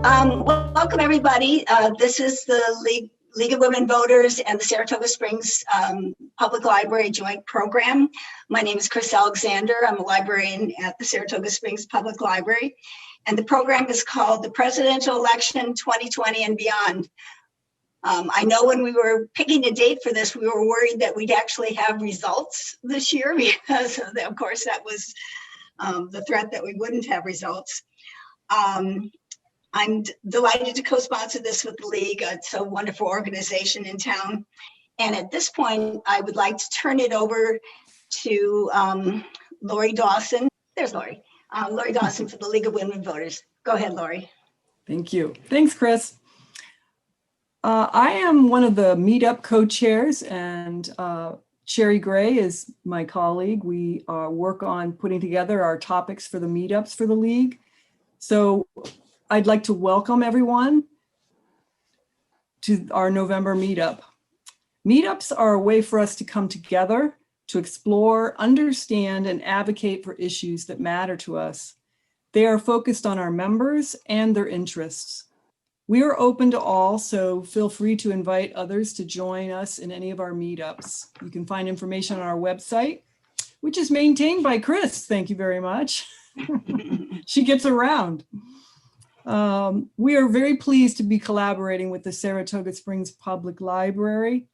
Welcome everybody. This is the League of Women Voters and the Saratoga Springs Public Library joint program. My name is Chris Alexander. I'm a librarian at the Saratoga Springs Public Library. And the program is called the Presidential Election 2020 and Beyond. I know when we were picking a date for this, we were worried that we'd actually have results this year because of course that was the threat that we wouldn't have results. I'm delighted to co-sponsor this with the League. It's a wonderful organization in town. And at this point, I would like to turn it over to Lori Dawson. There's Lori. Lori Dawson for the League of Women Voters. Go ahead, Lori. Thank you. Thanks, Chris. I am one of the meetup co-chairs, and Sherry Gray is my colleague. We work on putting together our topics for the meetups for the League. So I'd like to welcome everyone to our November meetup. Meetups are a way for us to come together to explore, understand, and advocate for issues that matter to us. They are focused on our members and their interests. We are open to all, so feel free to invite others to join us in any of our meetups. You can find information on our website, which is maintained by Chris. Thank you very much. She gets around. We are very pleased to be collaborating with the Saratoga Springs Public Library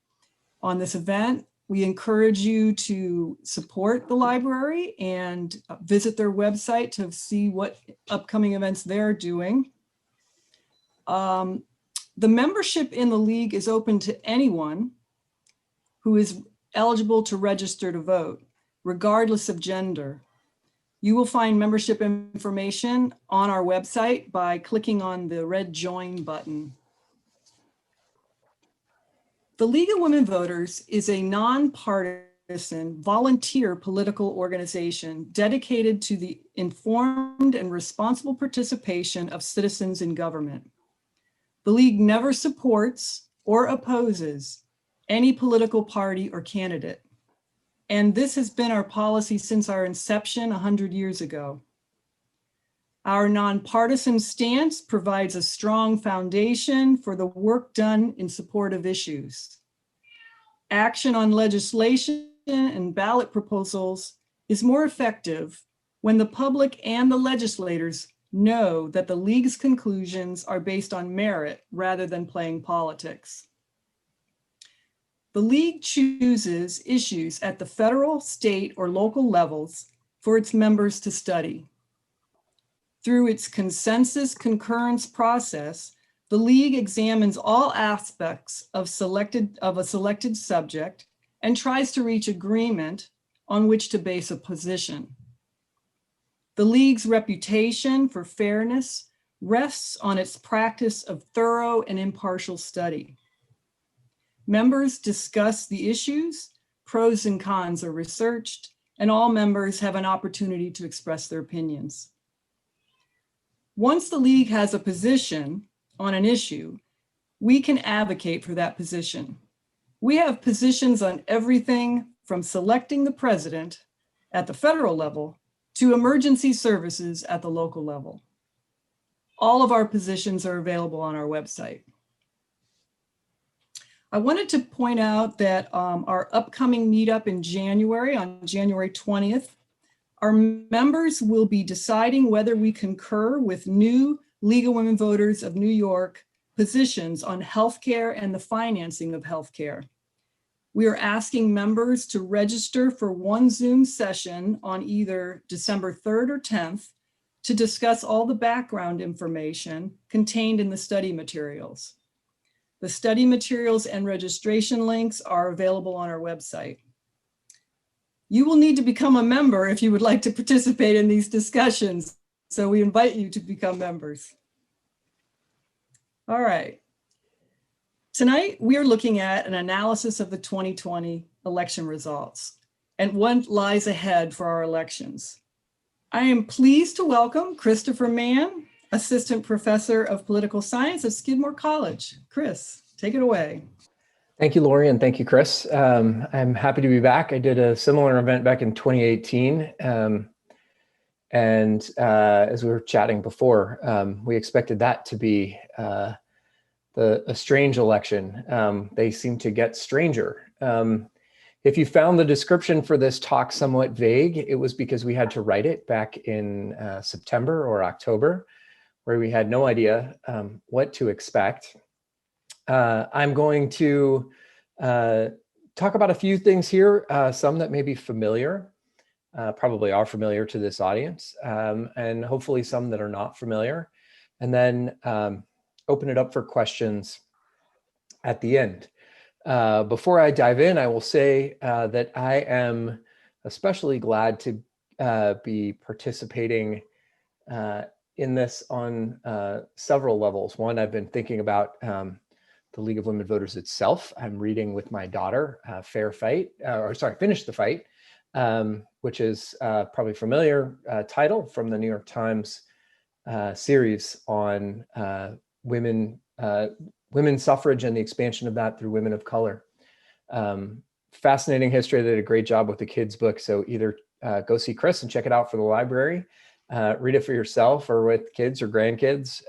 on this event. We encourage you to support the library and visit their website to see what upcoming events they're doing. The membership in the League is open to anyone who is eligible to register to vote, regardless of gender. You will find membership information on our website by clicking on the red join button. The League of Women Voters is a nonpartisan volunteer political organization dedicated to the informed and responsible participation of citizens in government. The League never supports or opposes any political party or candidate. And this has been our policy since our inception 100 years ago. Our nonpartisan stance provides a strong foundation for the work done in support of issues. Action on legislation and ballot proposals is more effective when the public and the legislators know that the League's conclusions are based on merit rather than playing politics. The League chooses issues at the federal, state, or local levels for its members to study. Through its consensus concurrence process, the League examines all aspects of a selected subject and tries to reach agreement on which to base a position. The League's reputation for fairness rests on its practice of thorough and impartial study. Members discuss the issues, pros and cons are researched, and all members have an opportunity to express their opinions. Once the League has a position on an issue, we can advocate for that position. We have positions on everything from selecting the president at the federal level to emergency services at the local level. All of our positions are available on our website. I wanted to point out that our upcoming meetup in January, on January 20th, our members will be deciding whether we concur with new League of Women Voters of New York positions on healthcare and the financing of healthcare. We are asking members to register for one Zoom session on either December 3rd or 10th to discuss all the background information contained in the study materials. The study materials and registration links are available on our website. You will need to become a member if you would like to participate in these discussions, so we invite you to become members. All right. Tonight, we are looking at an analysis of the 2020 election results and what lies ahead for our elections. I am pleased to welcome Christopher Mann, Assistant Professor of Political Science at Skidmore College. Chris, take it away. Thank you, Lori, and thank you, Chris. I'm happy to be back. I did a similar event back in 2018. And as we were chatting before, we expected that to be a strange election. They seem to get stranger. If you found the description for this talk somewhat vague, it was because we had to write it back in September or October, where we had no idea what to expect. I'm going to talk about a few things here, some that may be familiar, probably are familiar to this audience, and hopefully some that are not familiar, and then open it up for questions at the end. Before I dive in, I will say that I am especially glad to be participating in this on several levels. One, I've been thinking about the League of Women Voters itself. I'm reading with my daughter, Finish the Fight, which is probably familiar title from the New York Times series on women's suffrage and the expansion of that through women of color. Fascinating history. They did a great job with the kids' book. So either go see Chris and check it out for the library, read it for yourself or with kids or grandkids,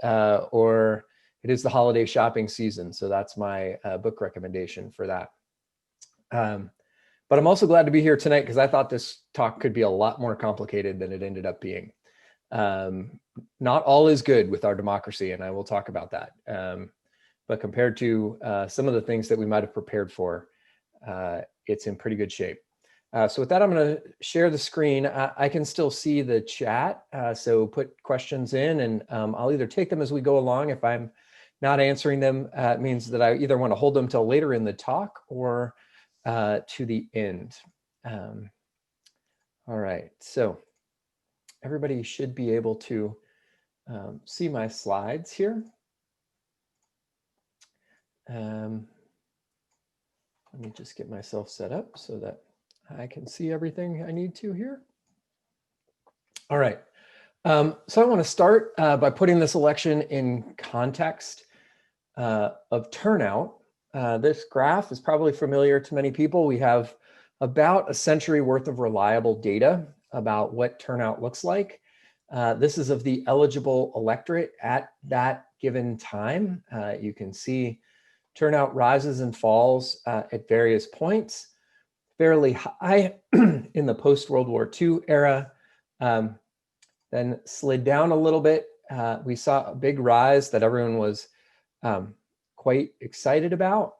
or it is the holiday shopping season. So that's my book recommendation for that. But I'm also glad to be here tonight because I thought this talk could be a lot more complicated than it ended up being. Not all is good with our democracy, and I will talk about that. But compared to some of the things that we might have prepared for, it's in pretty good shape. So with that, I'm going to share the screen. I can still see the chat, so put questions in, and I'll either take them as we go along. If I'm not answering them, it means that I either want to hold them till later in the talk or to the end. All right, so everybody should be able to see my slides here. Let me just get myself set up so that I can see everything I need to here. All right. So I want to start by putting this election in context of turnout. This graph is probably familiar to many people. We have about a century worth of reliable data about what turnout looks like. This is of the eligible electorate at that given time. You can see turnout rises and falls at various points. Fairly high in the post-World War II era, then slid down a little bit. We saw a big rise that everyone was quite excited about.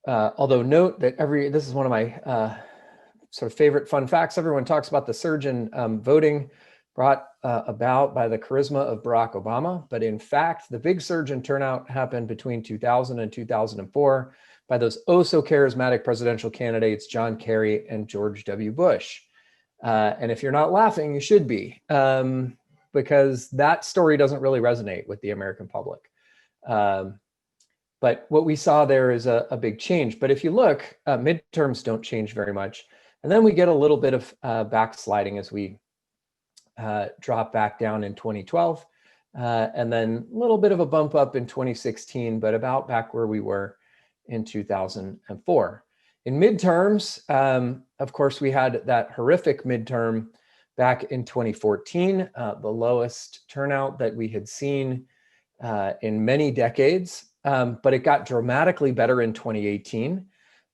Although note that this is one of my sort of favorite fun facts. Everyone talks about the surge in voting brought about by the charisma of Barack Obama. But in fact, the big surge in turnout happened between 2000 and 2004 by those oh so charismatic presidential candidates, John Kerry and George W. Bush. And if you're not laughing, you should be, because that story doesn't really resonate with the American public. But what we saw there is a big change. But if you look, midterms don't change very much. And then we get a little bit of backsliding as we drop back down in 2012, and then a little bit of a bump up in 2016, but about back where we were in 2004. In midterms, of course, we had that horrific midterm back in 2014, the lowest turnout that we had seen in many decades, but it got dramatically better in 2018.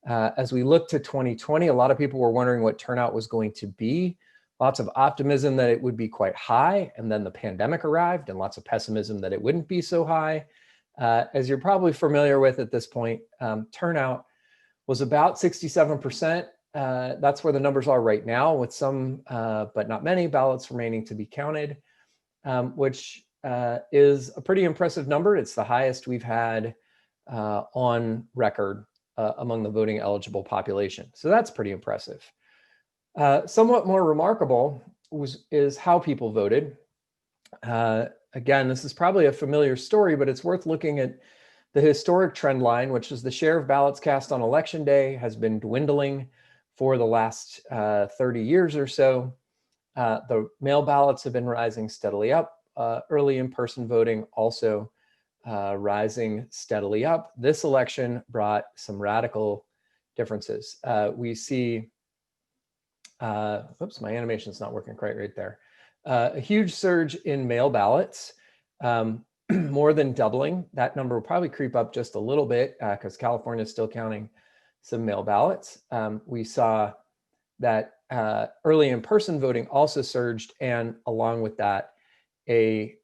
As we look to 2020, a lot of people were wondering what turnout was going to be. Lots of optimism that it would be quite high, and then the pandemic arrived, and lots of pessimism that it wouldn't be so high. As you're probably familiar with at this point, turnout was about 67%. That's where the numbers are right now, with some, but not many, ballots remaining to be counted, which is a pretty impressive number. It's the highest we've had on record among the voting eligible population. So that's pretty impressive. Somewhat more remarkable is how people voted. Again, this is probably a familiar story, but it's worth looking at the historic trend line, which is the share of ballots cast on election day has been dwindling for the last 30 years or so. The mail ballots have been rising steadily up. Early in-person voting also rising steadily up. This election brought some radical differences. We see oops, my animation's not working quite right there. A huge surge in mail ballots, more than doubling. That number will probably creep up just a little bit because California is still counting some mail ballots. We saw that early in-person voting also surged, and along with that, a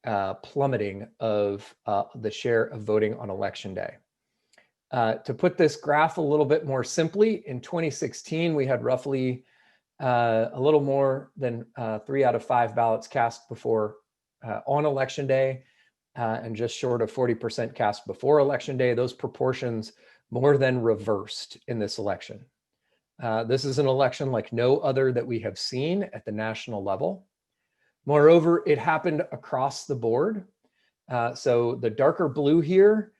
plummeting of the share of voting on election day. To put this graph a little bit more simply, in 2016, we had roughly a little more than 3 out of 5 ballots cast before on election day, and just short of 40% cast before election day. Those proportions more than reversed in this election. This is an election like no other that we have seen at the national level. Moreover, it happened across the board. So the darker blue here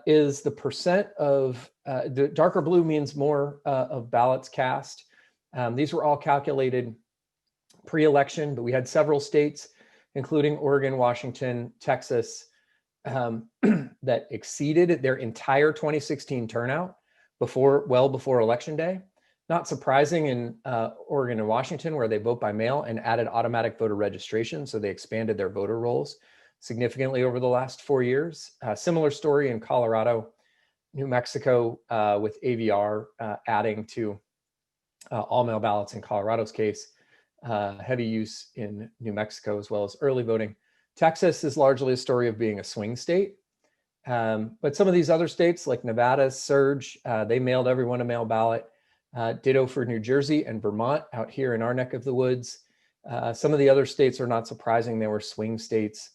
is the percent of, the darker blue means more of ballots cast. These were all calculated pre-election, but we had several states, including Oregon, Washington, Texas, that exceeded their entire 2016 turnout well before election day. Not surprising in Oregon and Washington, where they vote by mail and added automatic voter registration. So they expanded their voter rolls significantly over the last 4 years. Similar story in Colorado, New Mexico, with AVR adding to all mail ballots in Colorado's case, heavy use in New Mexico, as well as early voting. Texas is largely a story of being a swing state. But some of these other states like Nevada surge, they mailed everyone a mail ballot. Ditto for New Jersey and Vermont out here in our neck of the woods. Some of the other states are not surprising. They were swing states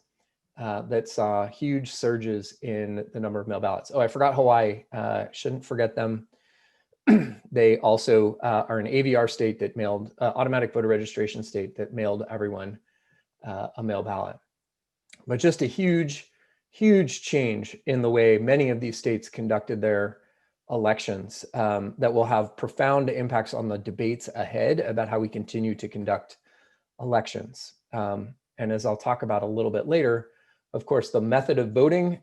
that saw huge surges in the number of mail ballots. Oh, I forgot Hawaii. Shouldn't forget them. They also are an AVR state that mailed, automatic voter registration state that mailed everyone a mail ballot. But just a huge, huge change in the way many of these states conducted their elections that will have profound impacts on the debates ahead about how we continue to conduct elections. And as I'll talk about a little bit later, of course, the method of voting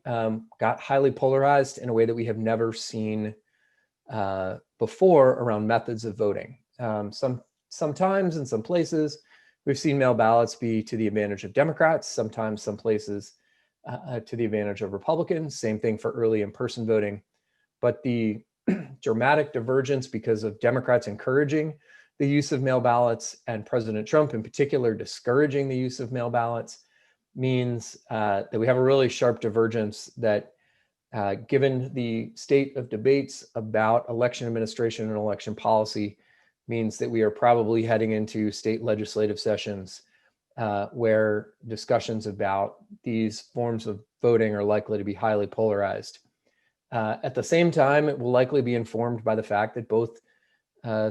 got highly polarized in a way that we have never seen before around methods of voting. Sometimes in some places, we've seen mail ballots be to the advantage of Democrats, sometimes some places to the advantage of Republicans. Same thing for early in-person voting. But the dramatic divergence because of Democrats encouraging the use of mail ballots and President Trump in particular discouraging the use of mail ballots means that we have a really sharp divergence that given the state of debates about election administration and election policy means that we are probably heading into state legislative sessions where discussions about these forms of voting are likely to be highly polarized. At the same time, it will likely be informed by the fact that both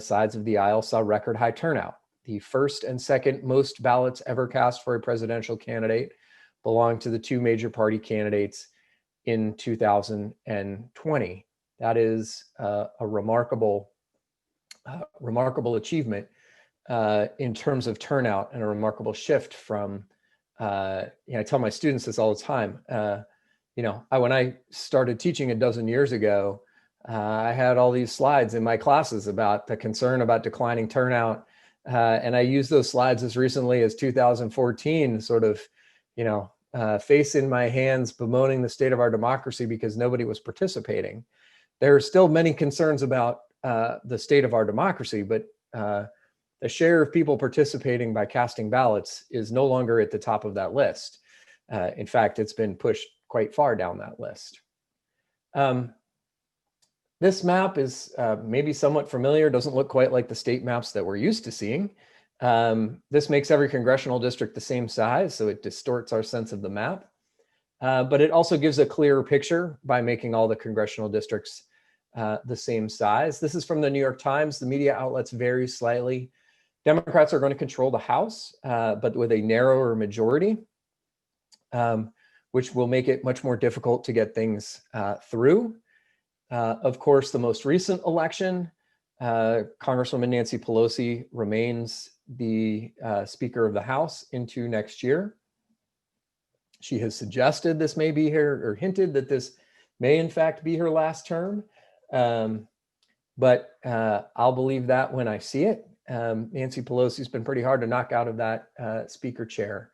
sides of the aisle saw record high turnout. The first and second most ballots ever cast for a presidential candidate belonged to the two major party candidates in 2020. That is a remarkable achievement in terms of turnout and a remarkable shift from, I tell my students this all the time. When I started teaching a dozen years ago, I had all these slides in my classes about the concern about declining turnout. And I used those slides as recently as 2014, sort of, face in my hands, bemoaning the state of our democracy because nobody was participating. There are still many concerns about the state of our democracy, but the share of people participating by casting ballots is no longer at the top of that list. In fact, it's been pushed quite far down that list. This map is maybe somewhat familiar, doesn't look quite like the state maps that we're used to seeing. This makes every congressional district the same size, so it distorts our sense of the map. But it also gives a clearer picture by making all the congressional districts the same size. This is from the New York Times. The media outlets vary slightly. Democrats are going to control the House, but with a narrower majority, which will make it much more difficult to get things through. Of course, the most recent election, Congresswoman Nancy Pelosi remains the Speaker of the House into next year. She has suggested this may be her, or hinted that this may in fact be her last term. But I'll believe that when I see it. Nancy Pelosi's been pretty hard to knock out of that speaker chair.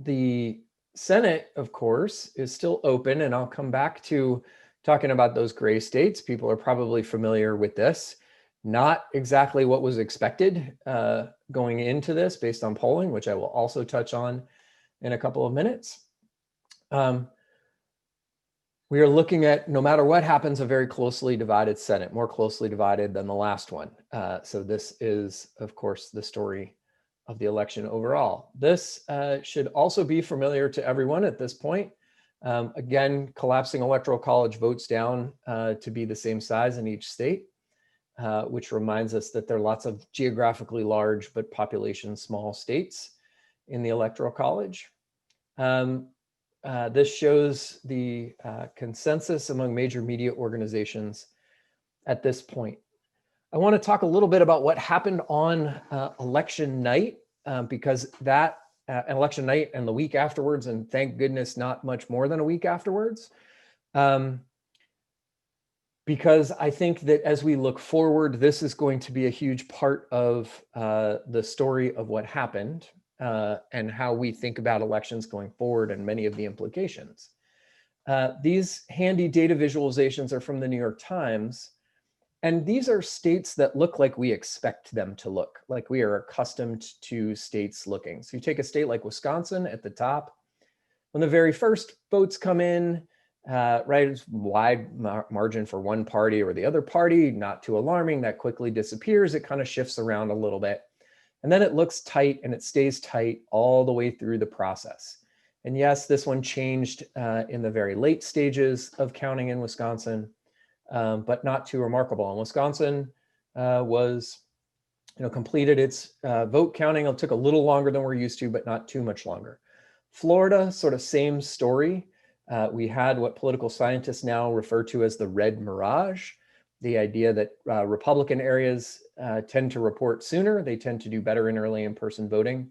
The Senate, of course, is still open, and I'll come back to talking about those gray states. People are probably familiar with this. Not exactly what was expected going into this based on polling, which I will also touch on in a couple of minutes. We are looking at, no matter what happens, a very closely divided Senate, more closely divided than the last one. So this is, of course, the story of the election overall. This should also be familiar to everyone at this point. Again, collapsing electoral college votes down to be the same size in each state, which reminds us that there are lots of geographically large but population small states in the electoral college. This shows the consensus among major media organizations at this point. I want to talk a little bit about what happened on election night, because that election night and the week afterwards, and thank goodness not much more than a week afterwards, because I think that as we look forward, this is going to be a huge part of the story of what happened and how we think about elections going forward and many of the implications. These handy data visualizations are from the New York Times. And these are states that look like we expect them to look, like we are accustomed to states looking. So you take a state like Wisconsin at the top. When the very first votes come in, right, it's wide margin for one party or the other party, not too alarming. That quickly disappears. It kind of shifts around a little bit. And then it looks tight, and it stays tight all the way through the process. And yes, this one changed in the very late stages of counting in Wisconsin. But not too remarkable. And Wisconsin completed its vote counting. It took a little longer than we're used to, but not too much longer. Florida, sort of same story. We had what political scientists now refer to as the red mirage, the idea that Republican areas tend to report sooner. They tend to do better in early in-person voting,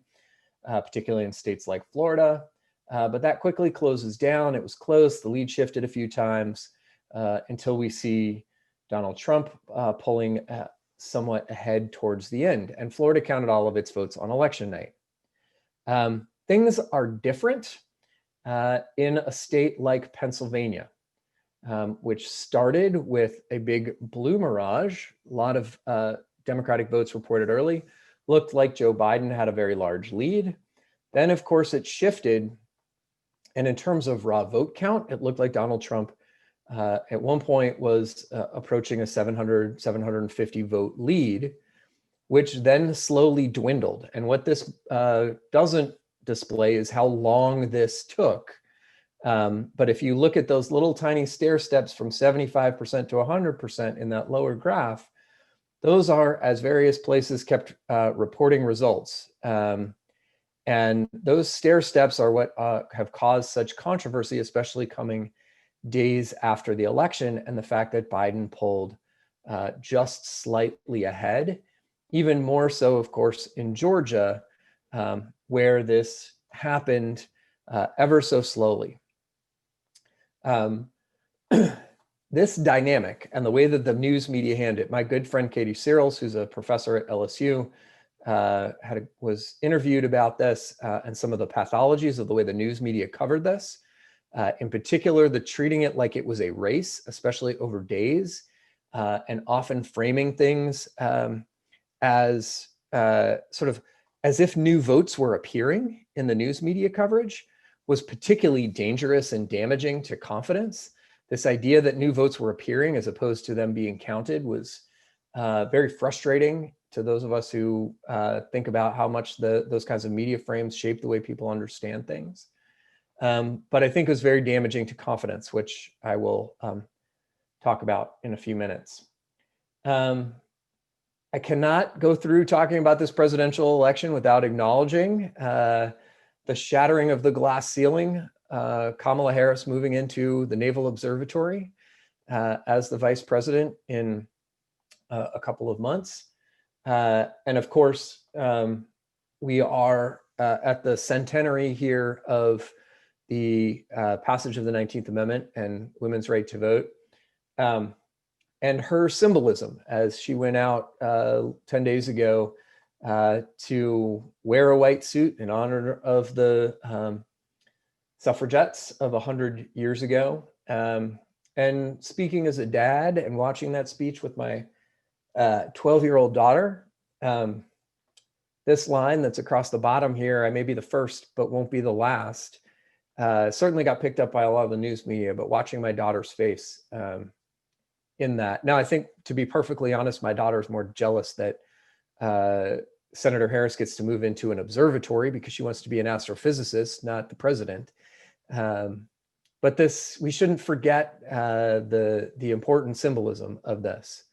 particularly in states like Florida. But that quickly closes down. It was close. The lead shifted a few times. Until we see Donald Trump pulling somewhat ahead towards the end. And Florida counted all of its votes on election night. Things are different in a state like Pennsylvania, which started with a big blue mirage. A lot of Democratic votes reported early. Looked like Joe Biden had a very large lead. Then, of course, it shifted. And in terms of raw vote count, it looked like Donald Trump at one point was approaching a 700, 750 vote lead, which then slowly dwindled. And what this doesn't display is how long this took. But if you look at those little tiny stair steps from 75% to 100% in that lower graph, those are as various places kept reporting results. And those stair steps are what have caused such controversy, especially coming days after the election, and the fact that Biden pulled just slightly ahead, even more so, of course, in Georgia, where this happened ever so slowly. This dynamic and the way that the news media handled it, my good friend Katie Searles, who's a professor at LSU, was interviewed about this and some of the pathologies of the way the news media covered this. In particular, the treating it like it was a race, especially over days, and often framing things as sort of as if new votes were appearing in the news media coverage was particularly dangerous and damaging to confidence. This idea that new votes were appearing as opposed to them being counted was very frustrating to those of us who think about how much those kinds of media frames shape the way people understand things. But I think it was very damaging to confidence, which I will talk about in a few minutes. I cannot go through talking about this presidential election without acknowledging the shattering of the glass ceiling, Kamala Harris moving into the Naval Observatory as the vice president in a couple of months. And of course, we are at the centenary here of the passage of the 19th Amendment and women's right to vote. and her symbolism as she went out 10 days ago to wear a white suit in honor of the suffragettes of 100 years ago. And speaking as a dad and watching that speech with my 12-year-old daughter, this line that's across the bottom here, I may be the first, but won't be the last, certainly got picked up by a lot of the news media, but watching my daughter's face in that. Now, I think, to be perfectly honest, my daughter's more jealous that Senator Harris gets to move into an observatory because she wants to be an astrophysicist, not the president. But this, we shouldn't forget the important symbolism of this.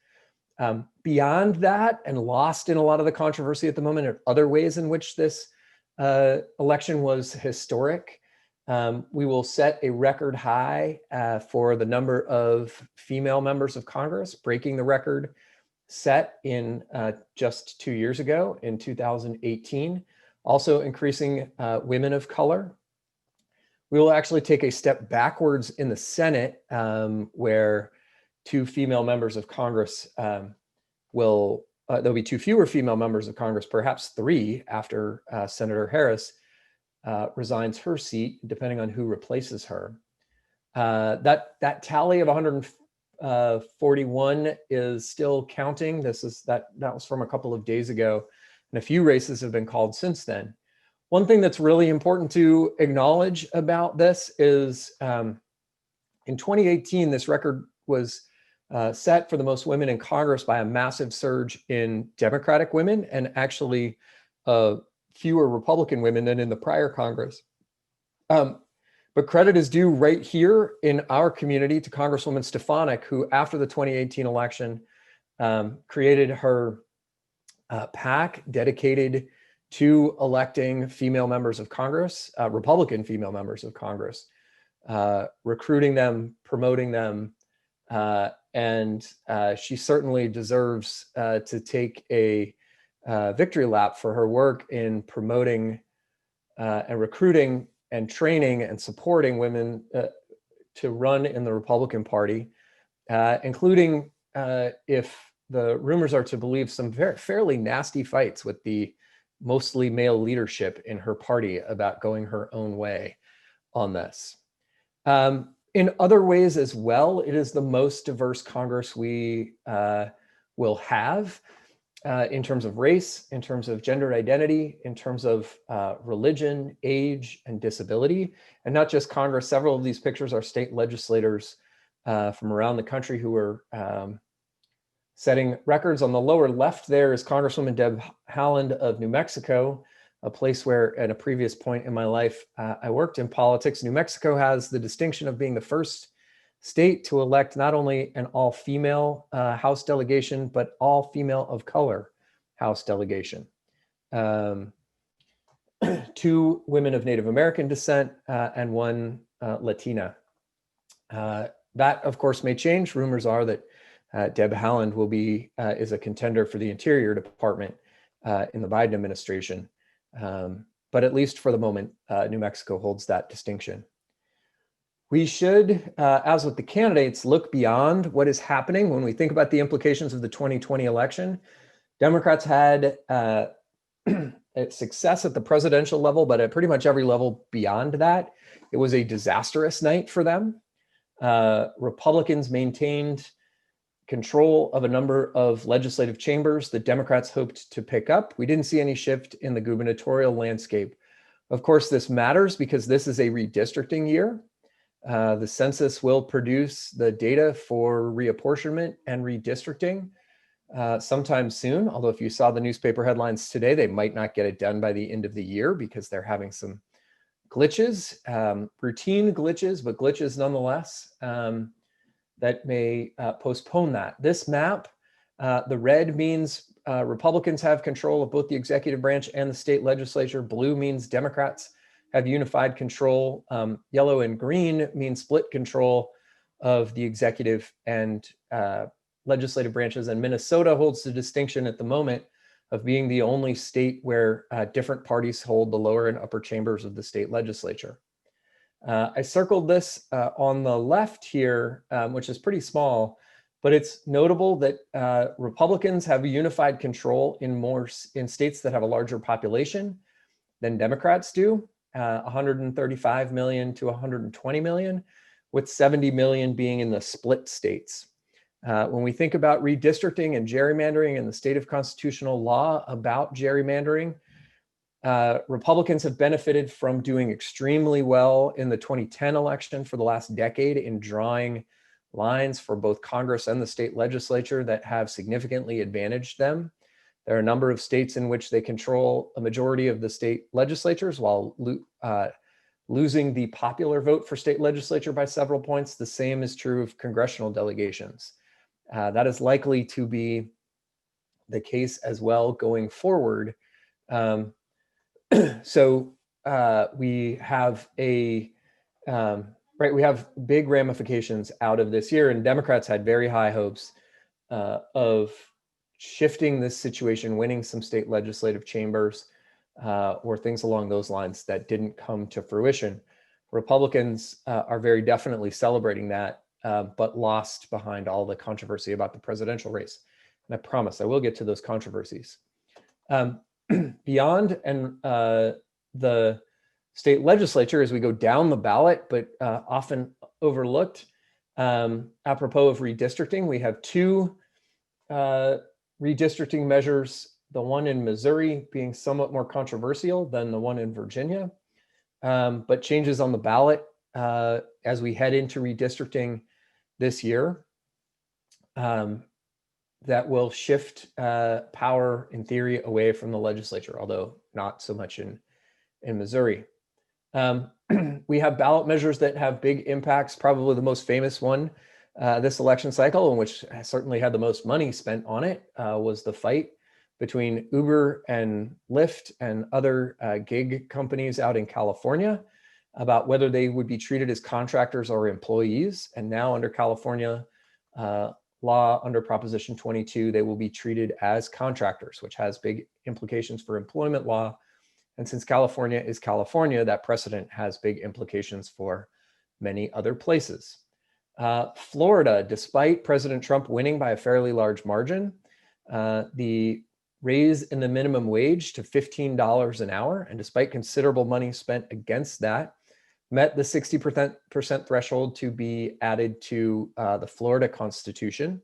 Beyond that, and lost in a lot of the controversy at the moment, are other ways in which this election was historic. We will set a record high for the number of female members of Congress, breaking the record set in just 2 years ago in 2018, also increasing women of color. We will actually take a step backwards in the Senate, where 2 female members of Congress there'll be 2 fewer female members of Congress, perhaps 3 after Senator Harris resigns her seat, depending on who replaces her. That tally of 141 is still counting. That was from a couple of days ago, and a few races have been called since then. One thing that's really important to acknowledge about this is in 2018, this record was set for the most women in Congress by a massive surge in Democratic women, and actually fewer Republican women than in the prior Congress. But credit is due right here in our community to Congresswoman Stefanik, who after the 2018 election created her PAC dedicated to electing female members of Congress, Republican female members of Congress, recruiting them, promoting them, and she certainly deserves to take a victory lap for her work in promoting and recruiting and training and supporting women to run in the Republican Party, including, if the rumors are to believe, some fairly nasty fights with the mostly male leadership in her party about going her own way on this. In other ways as well, it is the most diverse Congress we will have in terms of race, in terms of gender identity, in terms of religion, age, and disability. And not just Congress, several of these pictures are state legislators from around the country who are setting records. On the lower left there is Congresswoman Deb Haaland of New Mexico, a place where at a previous point in my life I worked in politics. New Mexico has the distinction of being the first state to elect not only an all-female House delegation, but all-female of color House delegation. 2 women of Native American descent and 1 Latina. That, of course, may change. Rumors are that Deb Haaland is a contender for the Interior Department in the Biden administration. But at least for the moment, New Mexico holds that distinction. We should, as with the candidates, look beyond what is happening when we think about the implications of the 2020 election. Democrats had success at the presidential level, but at pretty much every level beyond that, it was a disastrous night for them. Republicans maintained control of a number of legislative chambers that Democrats hoped to pick up. We didn't see any shift in the gubernatorial landscape. Of course, this matters because this is a redistricting year. The census will produce the data for reapportionment and redistricting sometime soon. Although if you saw the newspaper headlines today, they might not get it done by the end of the year because they're having some glitches, routine glitches, but glitches nonetheless, that may postpone that. This map, the red means Republicans have control of both the executive branch and the state legislature. Blue means Democrats have unified control. Yellow and green mean split control of the executive and legislative branches. And Minnesota holds the distinction at the moment of being the only state where different parties hold the lower and upper chambers of the state legislature. I circled this on the left here, which is pretty small, But it's notable that Republicans have unified control in states that have a larger population than Democrats do, 135 million to 120 million, with 70 million being in the split states. When we think about redistricting and gerrymandering and the state of constitutional law about gerrymandering, Republicans have benefited from doing extremely well in the 2010 election for the last decade in drawing lines for both Congress and the state legislature that have significantly advantaged them. There are a number of states in which they control a majority of the state legislatures while losing the popular vote for state legislature by several points. The same is true of congressional delegations. That is likely to be the case as well going forward. So we have we have big ramifications out of this year, and Democrats had very high hopes of shifting this situation, winning some state legislative chambers, or things along those lines that didn't come to fruition. Republicans are very definitely celebrating that, but lost behind all the controversy about the presidential race. And I promise I will get to those controversies. Beyond the state legislature, as we go down the ballot, but often overlooked, apropos of redistricting, we have two redistricting measures, the one in Missouri being somewhat more controversial than the one in Virginia, but changes on the ballot as we head into redistricting this year that will shift power, in theory, away from the legislature, although not so much in Missouri. We have ballot measures that have big impacts. Probably the most famous one this election cycle, and which certainly had the most money spent on it, was the fight between Uber and Lyft and other gig companies out in California about whether they would be treated as contractors or employees. And now under California law, under Proposition 22, they will be treated as contractors, which has big implications for employment law. And since California is California, that precedent has big implications for many other places. Florida, despite President Trump winning by a fairly large margin, the raise in the minimum wage to $15 an hour, and despite considerable money spent against that, met the 60% threshold to be added to the Florida Constitution.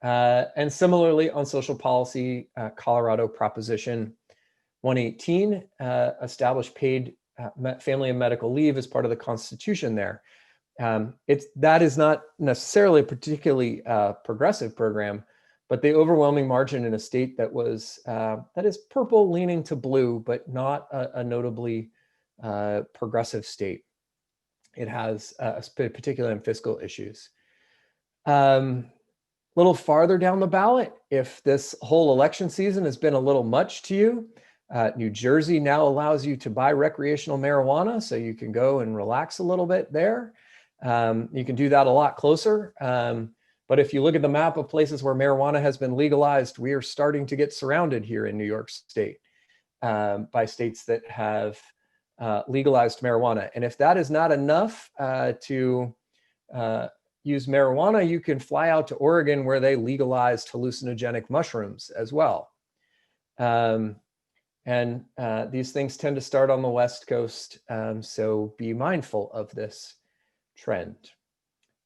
And similarly, on social policy, Colorado Proposition 118 established paid family and medical leave as part of the Constitution there. That is not necessarily a particularly progressive program, but the overwhelming margin in a state that is purple leaning to blue, but not a notably progressive state. It has particularly in fiscal issues. A little farther down the ballot, if this whole election season has been a little much to you, New Jersey now allows you to buy recreational marijuana, so you can go and relax a little bit there. You can do that a lot closer. But if you look at the map of places where marijuana has been legalized, we are starting to get surrounded here in New York State by states that have legalized marijuana. And if that is not enough to use marijuana, you can fly out to Oregon, where they legalized hallucinogenic mushrooms as well. And these things tend to start on the West Coast, so be mindful of this trend.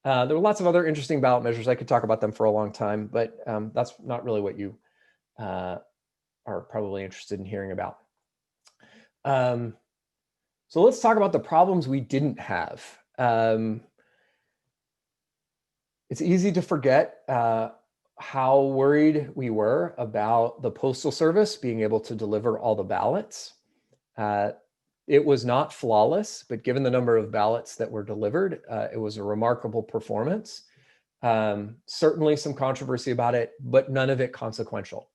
There were lots of other interesting ballot measures. I could talk about them for a long time, but that's not really what you are probably interested in hearing about. So let's talk about the problems we didn't have. It's easy to forget how worried we were about the Postal Service being able to deliver all the ballots. It was not flawless, but given the number of ballots that were delivered, it was a remarkable performance. Certainly some controversy about it, but none of it consequential.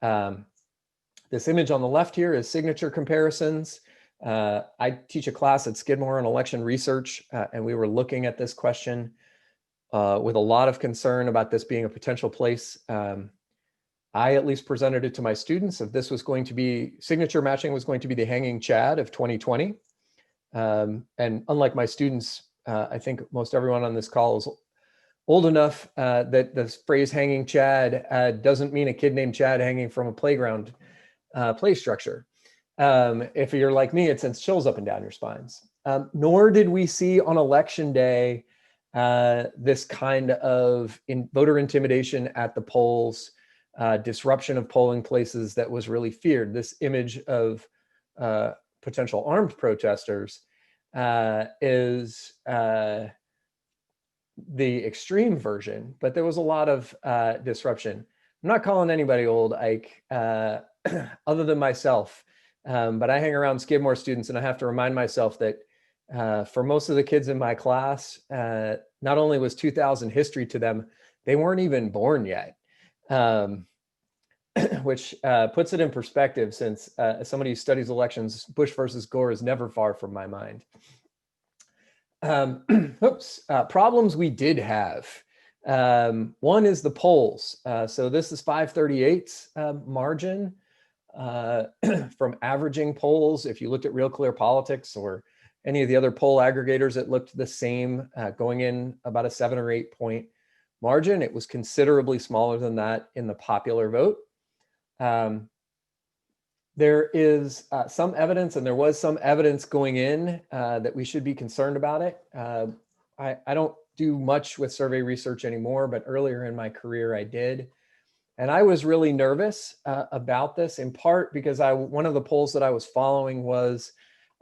This image on the left here is signature comparisons. I teach a class at Skidmore in election research, and we were looking at this question with a lot of concern about this being a potential place. I at least presented it to my students. If this was going to be, signature matching was going to be the hanging chad of 2020. And unlike my students, I think most everyone on this call is old enough that the phrase hanging Chad doesn't mean a kid named Chad hanging from a playground play structure. If you're like me, it sends chills up and down your spines. Nor did we see on election day this kind of voter intimidation at the polls, disruption of polling places that was really feared. This image of potential armed protesters is the extreme version, but there was a lot of disruption. I'm not calling anybody old, Ike, other than myself. But I hang around Skidmore students, and I have to remind myself that for most of the kids in my class, not only was 2000 history to them, they weren't even born yet, which puts it in perspective, since as somebody who studies elections, Bush versus Gore is never far from my mind. Problems we did have. One is the polls. So this is 538's margin from averaging polls. If you looked at Real Clear Politics or any of the other poll aggregators, it looked the same, going in about a 7 or 8 point margin. It was considerably smaller than that in the popular vote. There is some evidence, and there was some evidence going in that we should be concerned about it. I don't do much with survey research anymore, but earlier in my career I did. And I was really nervous about this, in part because one of the polls that I was following was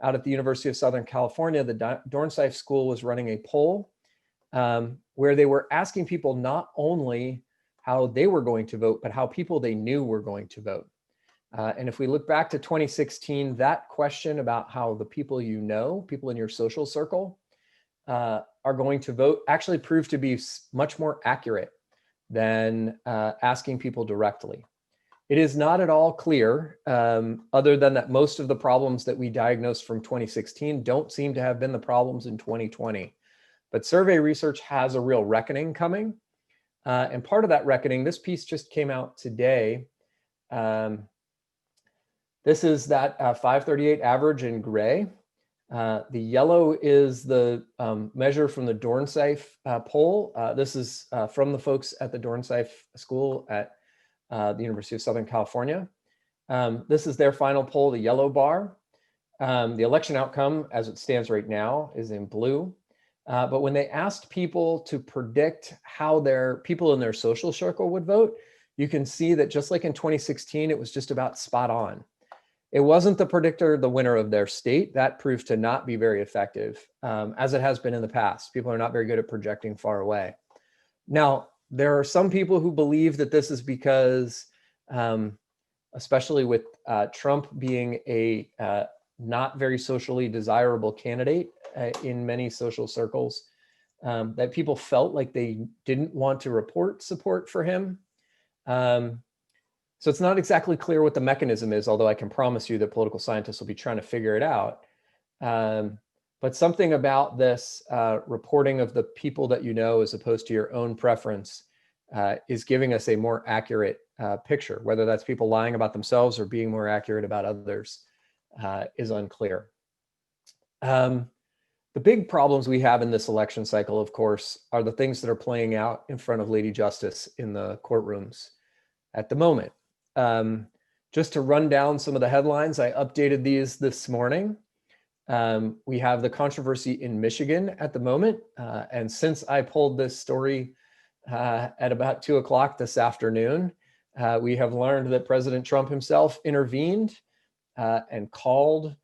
out at the University of Southern California. The Dornsife School was running a poll where they were asking people not only how they were going to vote, but how people they knew were going to vote. And if we look back to 2016, that question about how the people you know, people in your social circle, are going to vote actually proved to be much more accurate than asking people directly. It is not at all clear, other than that most of the problems that we diagnosed from 2016 don't seem to have been the problems in 2020. But survey research has a real reckoning coming. And part of that reckoning, this piece just came out today. This is that 538 average in gray. The yellow is the measure from the Dornsife poll. This is from the folks at the Dornsife School at the University of Southern California. This is their final poll, the yellow bar. The election outcome, as it stands right now, is in blue. But when they asked people to predict how their people in their social circle would vote, you can see that just like in 2016, it was just about spot on. It wasn't the predictor, the winner of their state. That proved to not be very effective, as it has been in the past. People are not very good at projecting far away. Now, there are some people who believe that this is because, especially with Trump being a not very socially desirable candidate in many social circles, that people felt like they didn't want to report support for him. So it's not exactly clear what the mechanism is, although I can promise you that political scientists will be trying to figure it out. But something about this reporting of the people that you know as opposed to your own preference is giving us a more accurate picture. Whether that's people lying about themselves or being more accurate about others is unclear. The big problems we have in this election cycle, of course, are the things that are playing out in front of Lady Justice in the courtrooms at the moment. Just to run down some of the headlines, I updated these this morning. We have the controversy in Michigan at the moment. And since I pulled this story at about 2 o'clock this afternoon, we have learned that President Trump himself intervened and called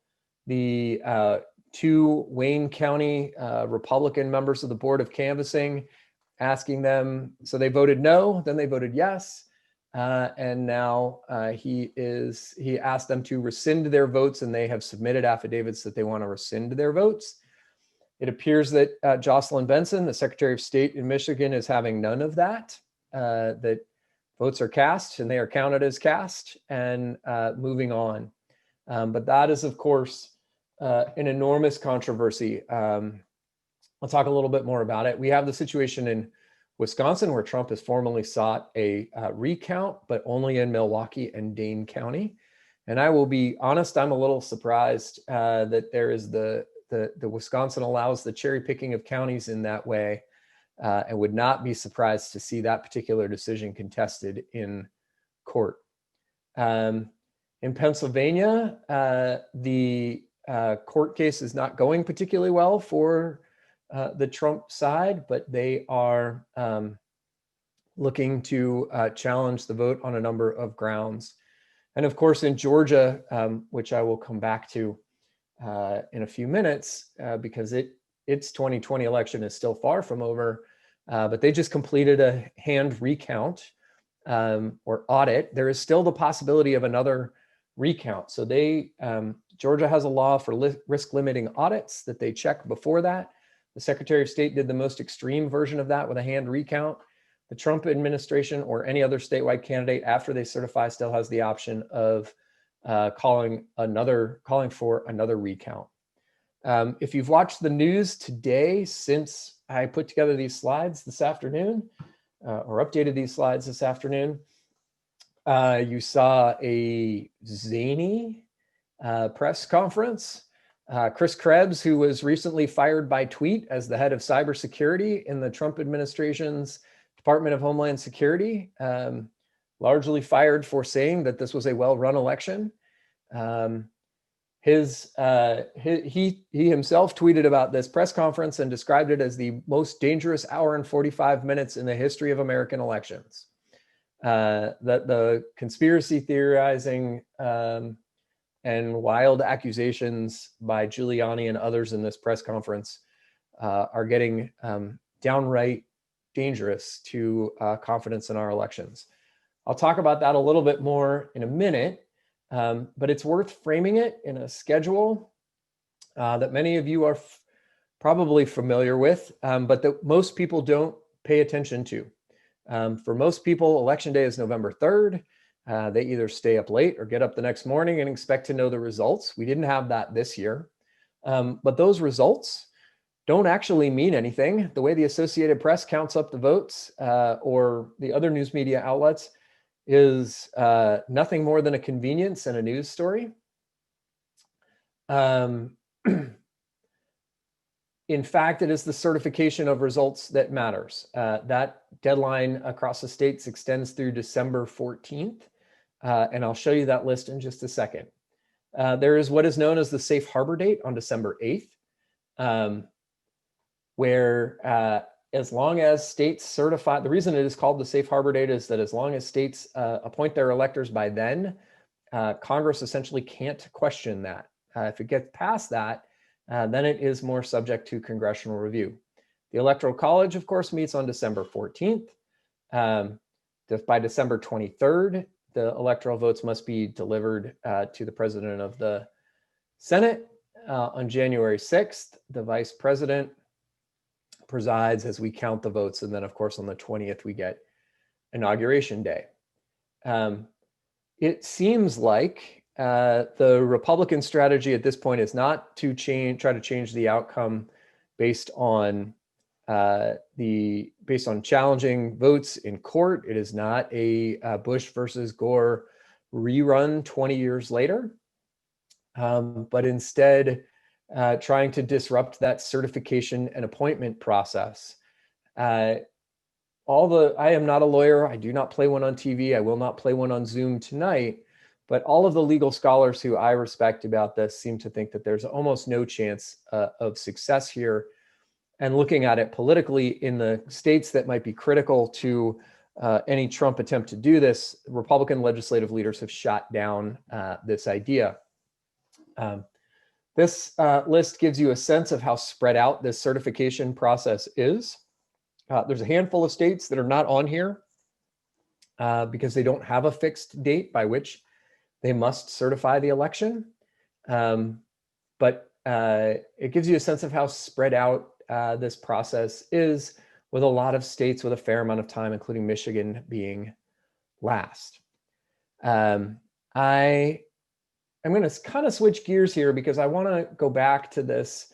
the 2 Wayne County Republican members of the Board of Canvassing, asking them, so they voted no, then they voted yes. And now he asked them to rescind their votes, and they have submitted affidavits that they want to rescind their votes. It appears that Jocelyn Benson, the Secretary of State in Michigan, is having none of that, that votes are cast and they are counted as cast, and moving on. But that is, of course, an enormous controversy. I'll talk a little bit more about it. We have the situation in Wisconsin, where Trump has formally sought a recount, but only in Milwaukee and Dane County. And I will be honest, I'm a little surprised that there is the Wisconsin allows the cherry picking of counties in that way. and would not be surprised to see that particular decision contested in court. In Pennsylvania, the court case is not going particularly well for the Trump side, but they are looking to challenge the vote on a number of grounds. And of course, in Georgia, which I will come back to in a few minutes, because its 2020 election is still far from over, but they just completed a hand recount or audit. There is still the possibility of another recount. So Georgia has a law for risk limiting audits that they check before that. The Secretary of State did the most extreme version of that with a hand recount. The Trump administration or any other statewide candidate after they certify still has the option of calling for another recount. If you've watched the news today since I put together these slides this afternoon, or updated these slides this afternoon, you saw a zany press conference. Chris Krebs, who was recently fired by tweet as the head of cybersecurity in the Trump administration's Department of Homeland Security, largely fired for saying that this was a well-run election. He himself tweeted about this press conference and described it as the most dangerous hour and 45 minutes in the history of American elections. That the conspiracy theorizing and wild accusations by Giuliani and others in this press conference are getting downright dangerous to confidence in our elections. I'll talk about that a little bit more in a minute, but it's worth framing it in a schedule that many of you are probably familiar with, but that most people don't pay attention to. For most people, Election Day is November 3rd. They either stay up late or get up the next morning and expect to know the results. We didn't have that this year, but those results don't actually mean anything. The way the Associated Press counts up the votes or the other news media outlets is nothing more than a convenience and a news story. In fact, it is the certification of results that matters. That deadline across the states extends through December 14th, and I'll show you that list in just a second. There is what is known as the safe harbor date on December 8th, where as long as states certify, the reason it is called the safe harbor date is that as long as states appoint their electors by then, Congress essentially can't question that. If it gets past that, then it is more subject to congressional review. The Electoral College, of course, meets on December 14th. By December 23rd, the electoral votes must be delivered to the President of the Senate. On January 6th, the Vice President presides as we count the votes. And then, of course, on the 20th, we get Inauguration Day. It seems like the Republican strategy at this point is not to try to change the outcome based on challenging votes in court. It is not a Bush versus Gore rerun 20 years later, but instead trying to disrupt that certification and appointment process. I am not a lawyer. I do not play one on TV. I will not play one on Zoom tonight. But all of the legal scholars who I respect about this seem to think that there's almost no chance of success here. And looking at it politically in the states that might be critical to any Trump attempt to do this, Republican legislative leaders have shot down this idea. This list gives you a sense of how spread out this certification process is. There's a handful of states that are not on here because they don't have a fixed date by which they must certify the election. But it gives you a sense of how spread out this process is, with a lot of states with a fair amount of time, including Michigan being last. I'm going to kind of switch gears here because I want to go back to this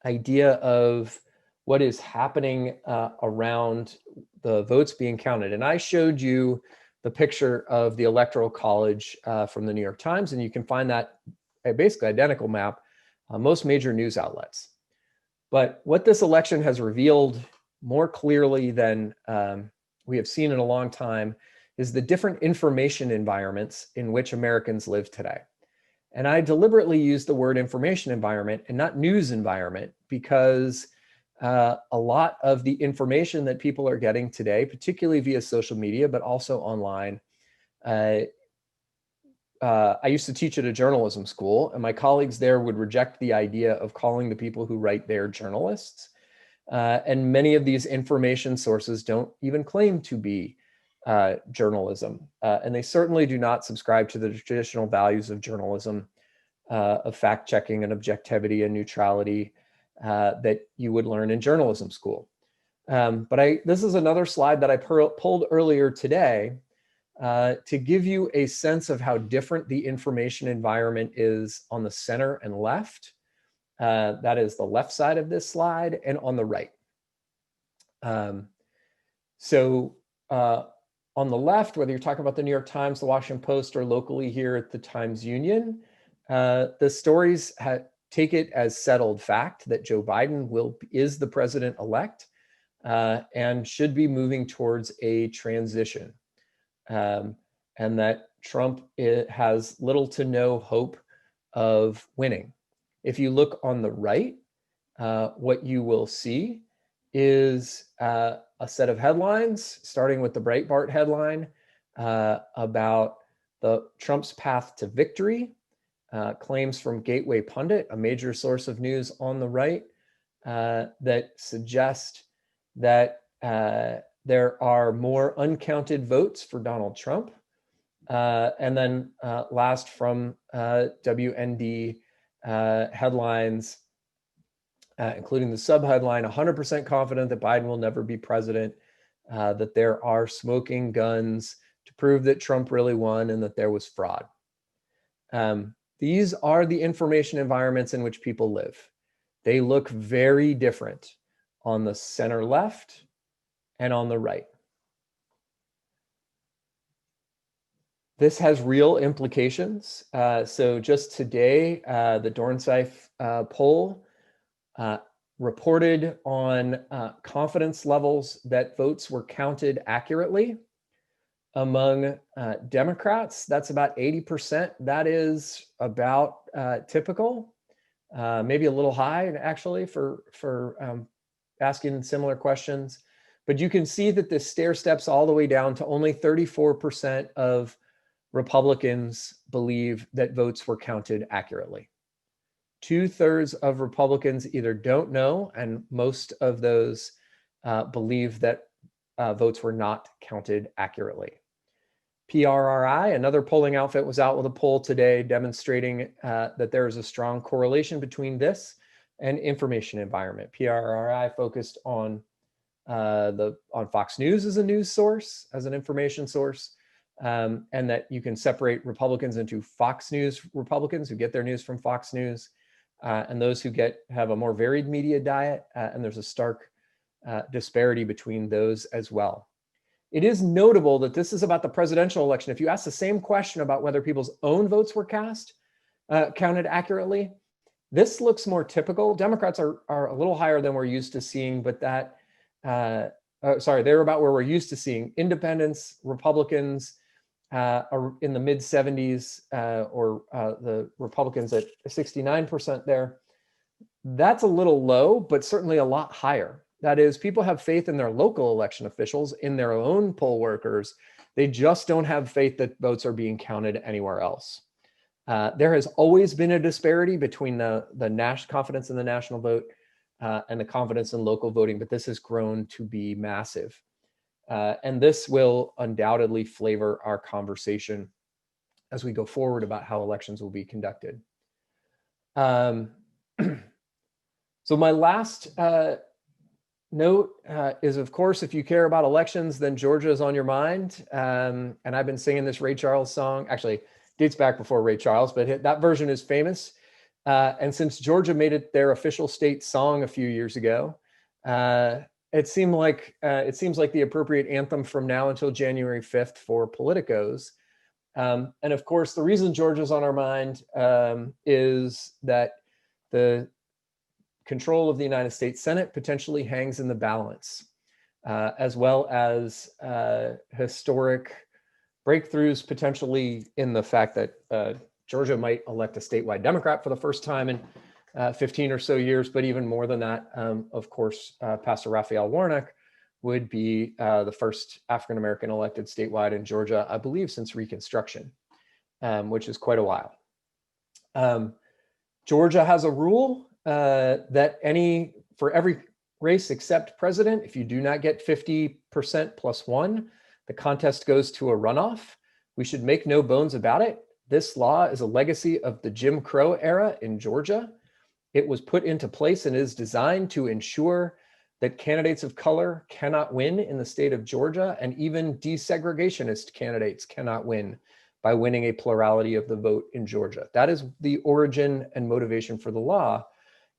idea of what is happening around the votes being counted. And I showed you the picture of the Electoral College from the New York Times, and you can find that a basically identical map on most major news outlets. But what this election has revealed more clearly than we have seen in a long time is the different information environments in which Americans live today. And I deliberately use the word information environment and not news environment because a lot of the information that people are getting today, particularly via social media, but also online. I used to teach at a journalism school, and my colleagues there would reject the idea of calling the people who write there journalists. And many of these information sources don't even claim to be journalism. And they certainly do not subscribe to the traditional values of journalism, of fact-checking and objectivity and neutrality that you would learn in journalism school. But this is another slide that I pulled earlier today to give you a sense of how different the information environment is on the center and left. That is the left side of this slide, and on the right. On the left, whether you're talking about the New York Times, the Washington Post, or locally here at the Times Union, the stories take it as settled fact that Joe Biden is the president-elect and should be moving towards a transition, and that Trump has little to no hope of winning. If you look on the right, what you will see is a set of headlines, starting with the Breitbart headline about Trump's path to victory, claims from Gateway Pundit, a major source of news on the right, that suggest that there are more uncounted votes for Donald Trump. And then last from WND headlines, including the subheadline, 100% confident that Biden will never be president, that there are smoking guns to prove that Trump really won and that there was fraud. These are the information environments in which people live. They look very different on the center left and on the right. This has real implications. So just today, the Dornsife poll reported on confidence levels that votes were counted accurately among Democrats. That's about 80%. That is about typical, maybe a little high actually for asking similar questions. But you can see that this stair steps all the way down to only 34% of Republicans believe that votes were counted accurately. 2/3 of Republicans either don't know, and most of those believe that votes were not counted accurately. PRRI, another polling outfit, was out with a poll today demonstrating that there is a strong correlation between this and information environment. PRRI focused on Fox News as a news source, as an information source, and that you can separate Republicans into Fox News Republicans who get their news from Fox News, and those who have a more varied media diet, and there's a stark disparity between those as well. It is notable that this is about the presidential election. If you ask the same question about whether people's own votes were counted accurately, this looks more typical. Democrats are a little higher than we're used to seeing, but they're about where we're used to seeing. Independents, Republicans are in the mid 70s, or the Republicans at 69% there. That's a little low, but certainly a lot higher. That is, people have faith in their local election officials, in their own poll workers. They just don't have faith that votes are being counted anywhere else. There has always been a disparity between the confidence in the national vote and the confidence in local voting, but this has grown to be massive. And this will undoubtedly flavor our conversation as we go forward about how elections will be conducted. So my last note is, of course, if you care about elections, then Georgia is on your mind. And I've been singing this Ray Charles song, actually dates back before Ray Charles, but that version is famous. And since Georgia made it their official state song a few years ago, it seems like the appropriate anthem from now until January 5th for politicos. And of course, the reason Georgia's on our mind is that the control of the United States Senate potentially hangs in the balance as well as historic breakthroughs potentially in the fact that Georgia might elect a statewide Democrat for the first time in 15 or so years, but even more than that, of course, Pastor Raphael Warnock would be the first African-American elected statewide in Georgia, I believe, since Reconstruction, which is quite a while. Georgia has a rule that for every race except president, if you do not get 50% plus one, the contest goes to a runoff. We should make no bones about it. This law is a legacy of the Jim Crow era in Georgia. It was put into place and is designed to ensure that candidates of color cannot win in the state of Georgia, and even desegregationist candidates cannot win by winning a plurality of the vote in Georgia. That is the origin and motivation for the law.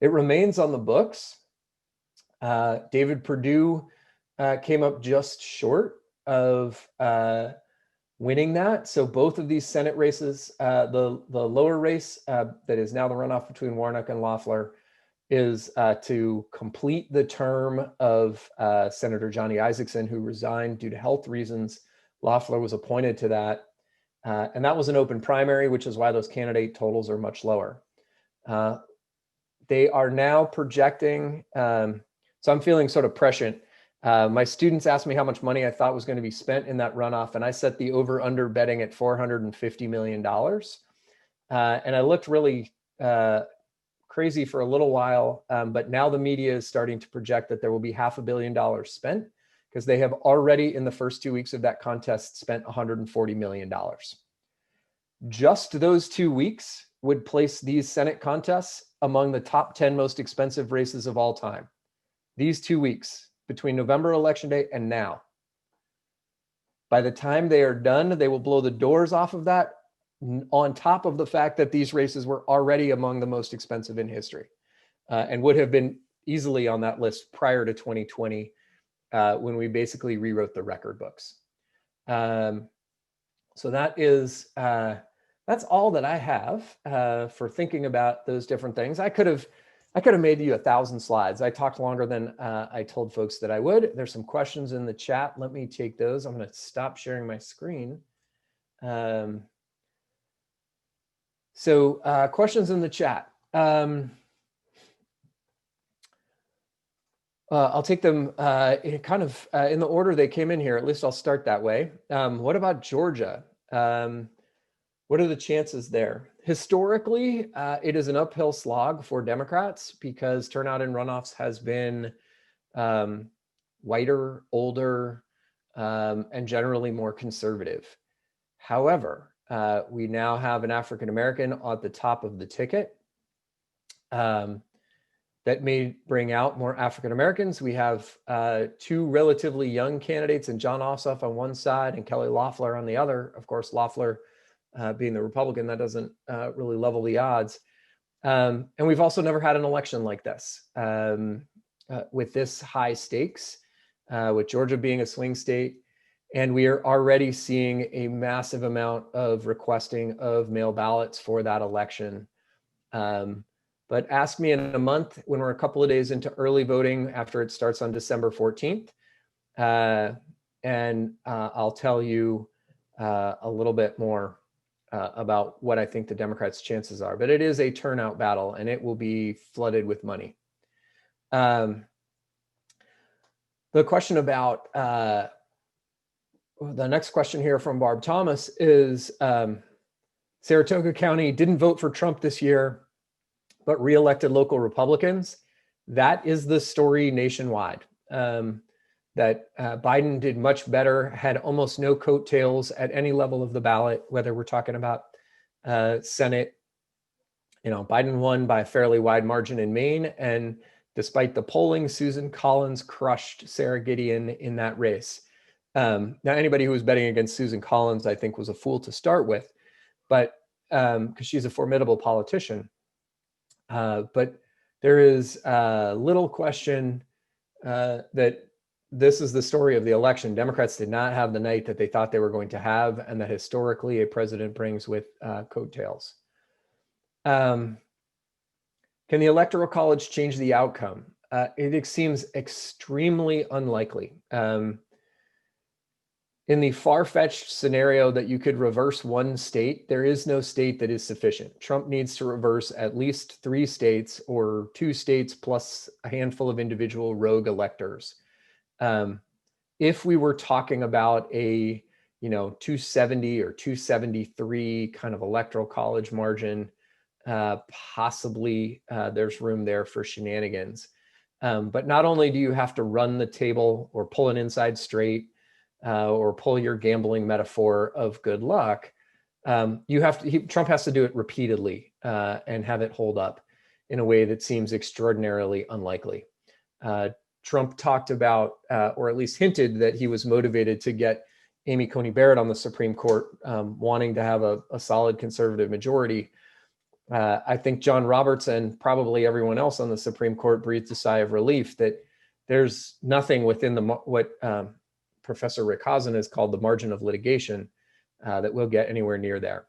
It remains on the books. David Perdue came up just short of winning that. So both of these Senate races, the lower race that is now the runoff between Warnock and Loeffler, is to complete the term of Senator Johnny Isakson, who resigned due to health reasons. Loeffler was appointed to that. And that was an open primary, which is why those candidate totals are much lower. They are now projecting, so I'm feeling sort of prescient. My students asked me how much money I thought was going to be spent in that runoff, and I set the over-under betting at $450 million. And I looked really crazy for a little while, but now the media is starting to project that there will be $500 million spent, because they have already, in the first 2 weeks of that contest, spent $140 million. Just those 2 weeks would place these Senate contests among the top 10 most expensive races of all time. These 2 weeks, between November election day and now. By the time they are done, they will blow the doors off of that, on top of the fact that these races were already among the most expensive in history, and would have been easily on that list prior to 2020, when we basically rewrote the record books. So that is, that's all that I have for thinking about those different things. I could have made you 1,000 slides. I talked longer than I told folks that I would. There's some questions in the chat. Let me take those. I'm going to stop sharing my screen. So questions in the chat. I'll take them kind of in the order they came in here. At least I'll start that way. What about Georgia? What are the chances there? Historically, it is an uphill slog for Democrats because turnout in runoffs has been whiter, older, and generally more conservative. However, we now have an African-American at the top of the ticket that may bring out more African-Americans. We have two relatively young candidates in John Ossoff on one side and Kelly Loeffler on the other. Of course, Loeffler being the Republican, that doesn't really level the odds. And we've also never had an election like this with this high stakes, with Georgia being a swing state. And we are already seeing a massive amount of requesting of mail ballots for that election. But ask me in a month when we're a couple of days into early voting after it starts on December 14th. And I'll tell you a little bit more about what I think the Democrats' chances are. But it is a turnout battle and it will be flooded with money. The question about, the next question here from Barb Thomas is, Saratoga County didn't vote for Trump this year, but reelected local Republicans. That is the story nationwide, that Biden did much better, had almost no coattails at any level of the ballot, whether we're talking about Senate. You know, Biden won by a fairly wide margin in Maine, and despite the polling, Susan Collins crushed Sarah Gideon in that race. Now, anybody who was betting against Susan Collins, I think, was a fool to start with, but because she's a formidable politician. But there is little question that this is the story of the election. Democrats did not have the night that they thought they were going to have, and that historically a president brings with coattails. Can the Electoral College change the outcome? it seems extremely unlikely. In the far-fetched scenario that you could reverse one state, there is no state that is sufficient. Trump needs to reverse at least 3 states or 2 states plus a handful of individual rogue electors. If we were talking about a 270 or 273 kind of electoral college margin, possibly there's room there for shenanigans. But not only do you have to run the table or pull an inside straight, or pull your gambling metaphor of good luck, Trump has to do it repeatedly and have it hold up in a way that seems extraordinarily unlikely. Trump talked about, or at least hinted that he was motivated to get Amy Coney Barrett on the Supreme Court, wanting to have a solid conservative majority. I think John Roberts and probably everyone else on the Supreme Court breathed a sigh of relief that there's nothing within what Professor Rick Hasen has called the margin of litigation that we'll get anywhere near there.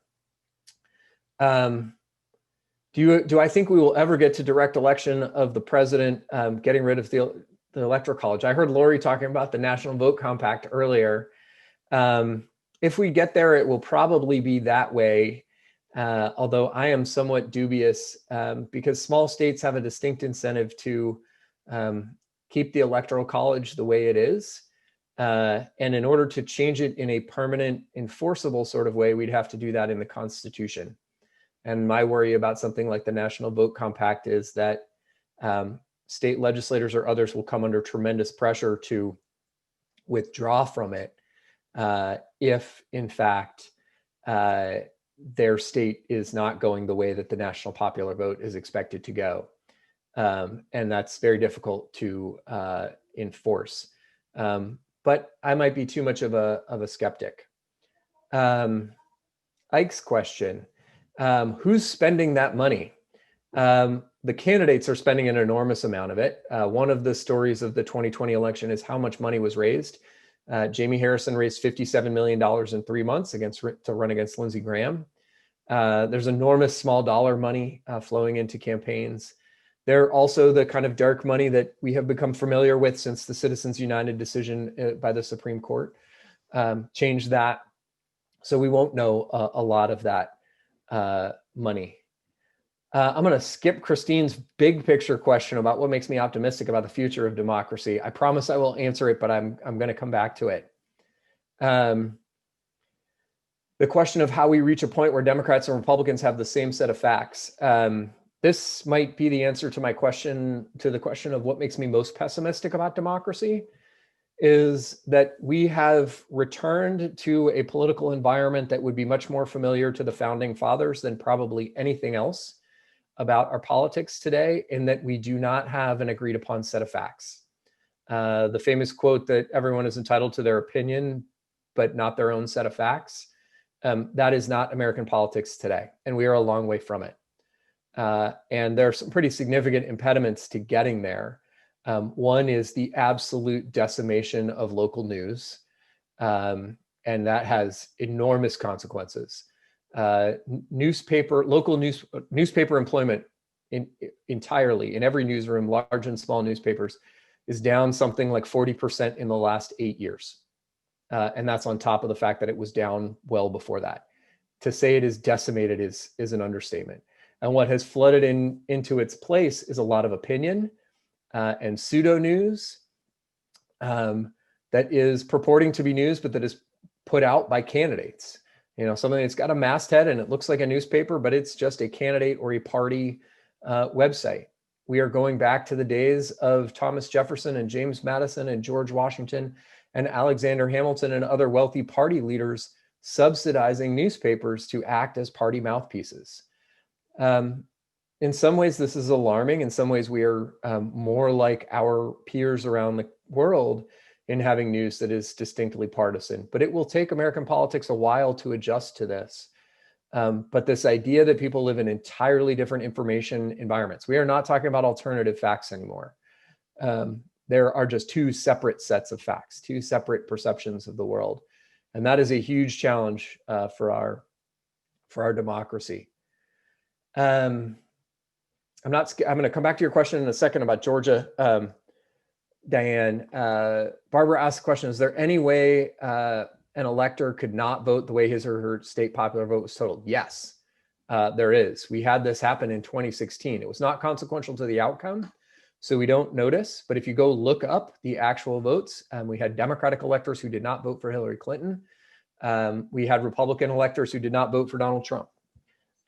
Do I think we will ever get to direct election of the president, getting rid of the electoral college? I heard Lori talking about the National Vote Compact earlier. If we get there, it will probably be that way. Although I am somewhat dubious because small states have a distinct incentive to keep the electoral college the way it is. And in order to change it in a permanent, enforceable sort of way, we'd have to do that in the Constitution. And my worry about something like the National Vote Compact is that state legislators or others will come under tremendous pressure to withdraw from it if, in fact, their state is not going the way that the national popular vote is expected to go. And that's very difficult to enforce. But I might be too much of a skeptic. Ike's question, who's spending that money? The candidates are spending an enormous amount of it. One of the stories of the 2020 election is how much money was raised. Jamie Harrison raised $57 million in 3 months to run against Lindsey Graham. There's enormous small dollar money flowing into campaigns. They're also the kind of dark money that we have become familiar with since the Citizens United decision by the Supreme Court changed that. So we won't know a lot of that money. I'm going to skip Christine's big picture question about what makes me optimistic about the future of democracy. I promise I will answer it, but I'm going to come back to it. The question of how we reach a point where Democrats and Republicans have the same set of facts. This might be the answer to my question, to the question of what makes me most pessimistic about democracy, is that we have returned to a political environment that would be much more familiar to the founding fathers than probably anything else about our politics today, in that we do not have an agreed upon set of facts. The famous quote that everyone is entitled to their opinion, but not their own set of facts. That is not American politics today, and we are a long way from it. And there are some pretty significant impediments to getting there. One is the absolute decimation of local news, and that has enormous consequences. Local newspaper employment entirely in every newsroom, large and small newspapers, is down something like 40% in the last 8 years. And that's on top of the fact that it was down well before that. To say it is decimated is an understatement. And what has flooded into its place is a lot of opinion and pseudo news that is purporting to be news, but that is put out by candidates. Something that's got a masthead and it looks like a newspaper, but it's just a candidate or a party website. We are going back to the days of Thomas Jefferson and James Madison and George Washington and Alexander Hamilton and other wealthy party leaders subsidizing newspapers to act as party mouthpieces. In some ways, this is alarming. In some ways, we are more like our peers around the world in having news that is distinctly partisan. But it will take American politics a while to adjust to this. But this idea that people live in entirely different information environments, we are not talking about alternative facts anymore. There are just two separate sets of facts, two separate perceptions of the world. And that is a huge challenge for our democracy. I'm going to come back to your question in a second about Georgia. Diane, Barbara asked the question, is there any way an elector could not vote the way his or her state popular vote was totaled? Yes, there is. We had this happen in 2016. It was not consequential to the outcome, so we don't notice. But if you go look up the actual votes, we had Democratic electors who did not vote for Hillary Clinton. We had Republican electors who did not vote for Donald Trump.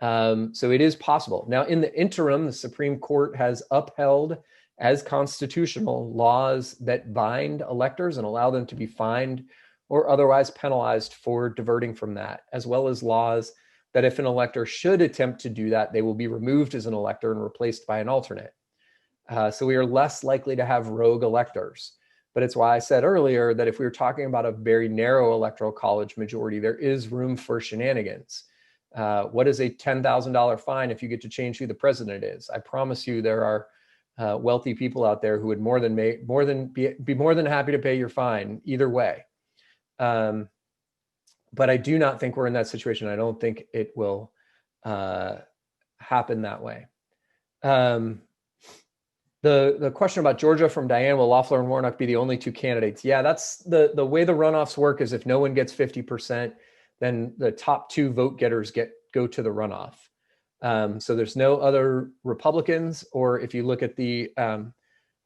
So it is possible. Now, in the interim, the Supreme Court has upheld as constitutional laws that bind electors and allow them to be fined or otherwise penalized for diverting from that, as well as laws that if an elector should attempt to do that, they will be removed as an elector and replaced by an alternate. So we are less likely to have rogue electors. But it's why I said earlier that if we were talking about a very narrow electoral college majority, there is room for shenanigans. What is a $10,000 fine if you get to change who the president is? I promise you there are wealthy people out there who would be more than happy to pay your fine either way. But I do not think we're in that situation. I don't think it will happen that way. The question about Georgia from Diane, will Loeffler and Warnock be the only two candidates? Yeah, that's the way the runoffs work is if no one gets 50%, then the top two vote getters go to the runoff. So there's no other Republicans, or if you look at the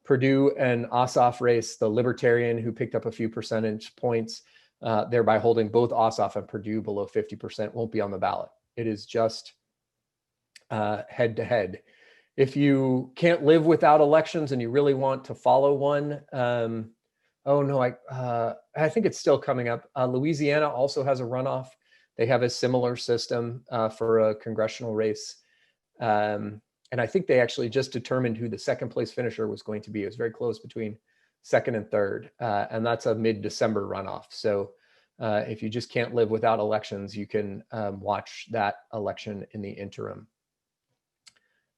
Perdue and Ossoff race, the Libertarian who picked up a few percentage points, thereby holding both Ossoff and Perdue below 50%, won't be on the ballot. It is just head to head. If you can't live without elections and you really want to follow one, oh no, I think it's still coming up. Louisiana also has a runoff. They have a similar system for a congressional race. And I think they actually just determined who the second place finisher was going to be. It was very close between second and third. And that's a mid-December runoff. So if you just can't live without elections, you can watch that election in the interim.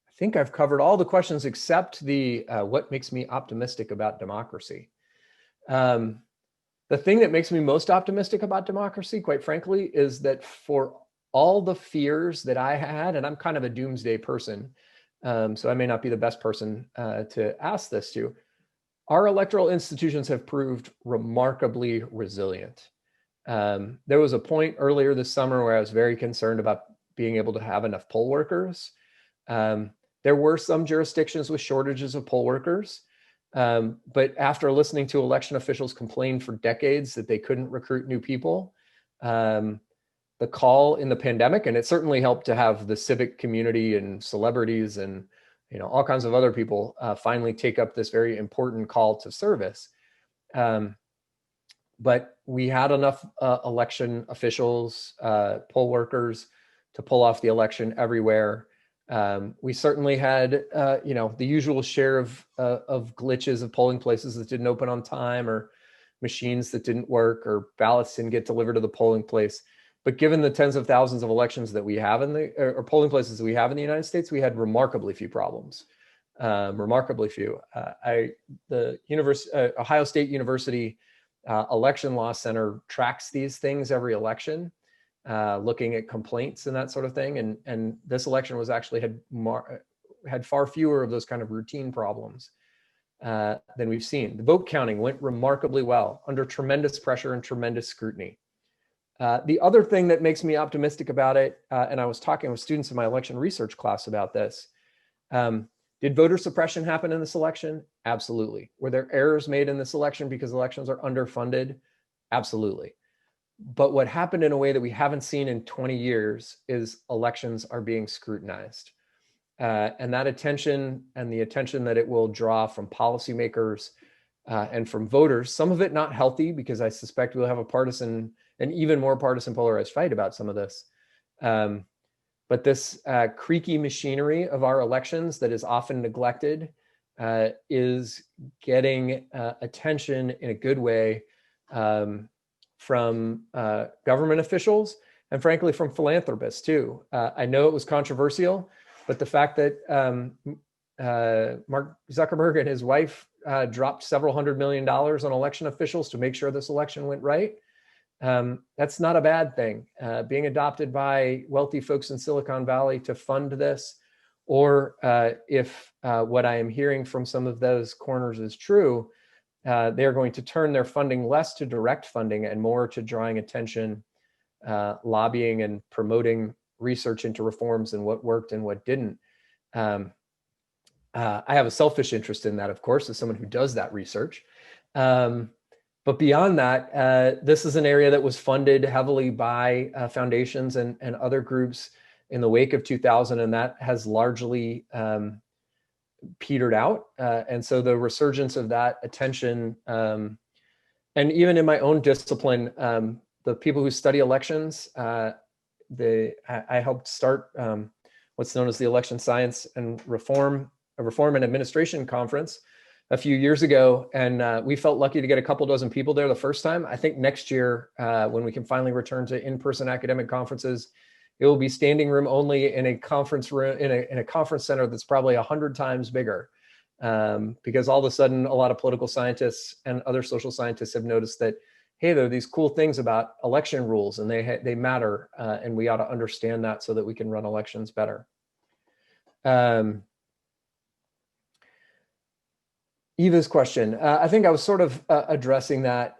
I think I've covered all the questions except the what makes me optimistic about democracy. The thing that makes me most optimistic about democracy, quite frankly, is that for all the fears that I had, and I'm kind of a doomsday person, so I may not be the best person to ask this to, our electoral institutions have proved remarkably resilient. There was a point earlier this summer where I was very concerned about being able to have enough poll workers. There were some jurisdictions with shortages of poll workers. But after listening to election officials complain for decades that they couldn't recruit new people, the call in the pandemic, and it certainly helped to have the civic community and celebrities and all kinds of other people finally take up this very important call to service. But we had enough election officials, poll workers to pull off the election everywhere. We certainly had, the usual share of glitches of polling places that didn't open on time, or machines that didn't work, or ballots didn't get delivered to the polling place. But given the tens of thousands of elections that we have or polling places that we have in the United States, we had remarkably few problems. Remarkably few. The Ohio State University Election Law Center tracks these things every election. Looking at complaints and that sort of thing, and this election was actually had far fewer of those kind of routine problems than we've seen. The vote counting went remarkably well under tremendous pressure and tremendous scrutiny. The other thing that makes me optimistic about it, and I was talking with students in my election research class about this, did voter suppression happen in this election? Absolutely. Were there errors made in this election because elections are underfunded? Absolutely. But what happened in a way that we haven't seen in 20 years is elections are being scrutinized. And that attention and the attention that it will draw from policymakers and from voters, some of it not healthy, because I suspect we'll have an even more partisan polarized fight about some of this. But this creaky machinery of our elections that is often neglected is getting attention in a good way from government officials, and frankly from philanthropists too. I know it was controversial, but the fact that Mark Zuckerberg and his wife dropped several $100 million on election officials to make sure this election went right, that's not a bad thing. Being adopted by wealthy folks in Silicon Valley to fund this, Or if what I am hearing from some of those corners is true, they're going to turn their funding less to direct funding and more to drawing attention, lobbying and promoting research into reforms and what worked and what didn't. I have a selfish interest in that, of course, as someone who does that research. But beyond that, this is an area that was funded heavily by foundations and other groups in the wake of 2000, and that has largely petered out. And so the resurgence of that attention, and even in my own discipline, the people who study elections, I helped start what's known as the Election Science and Reform and Administration Conference a few years ago, and we felt lucky to get a couple dozen people there the first time. I think next year, when we can finally return to in-person academic conferences, it will be standing room only in a conference room, in a conference center that's probably 100 times bigger, because all of a sudden, a lot of political scientists and other social scientists have noticed that, hey, there are these cool things about election rules, and they matter, and we ought to understand that so that we can run elections better. Eva's question, I think I was sort of addressing that.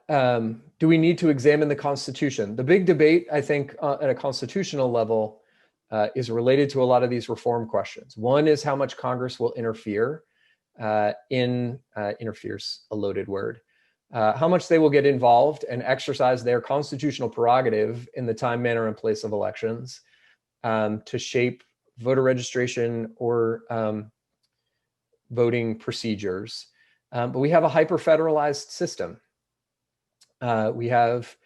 Do we need to examine the Constitution? The big debate, I think, at a constitutional level is related to a lot of these reform questions. One is how much Congress will interfere interferes a loaded word, how much they will get involved and exercise their constitutional prerogative in the time, manner, and place of elections to shape voter registration or voting procedures. But we have a hyper-federalized system. We have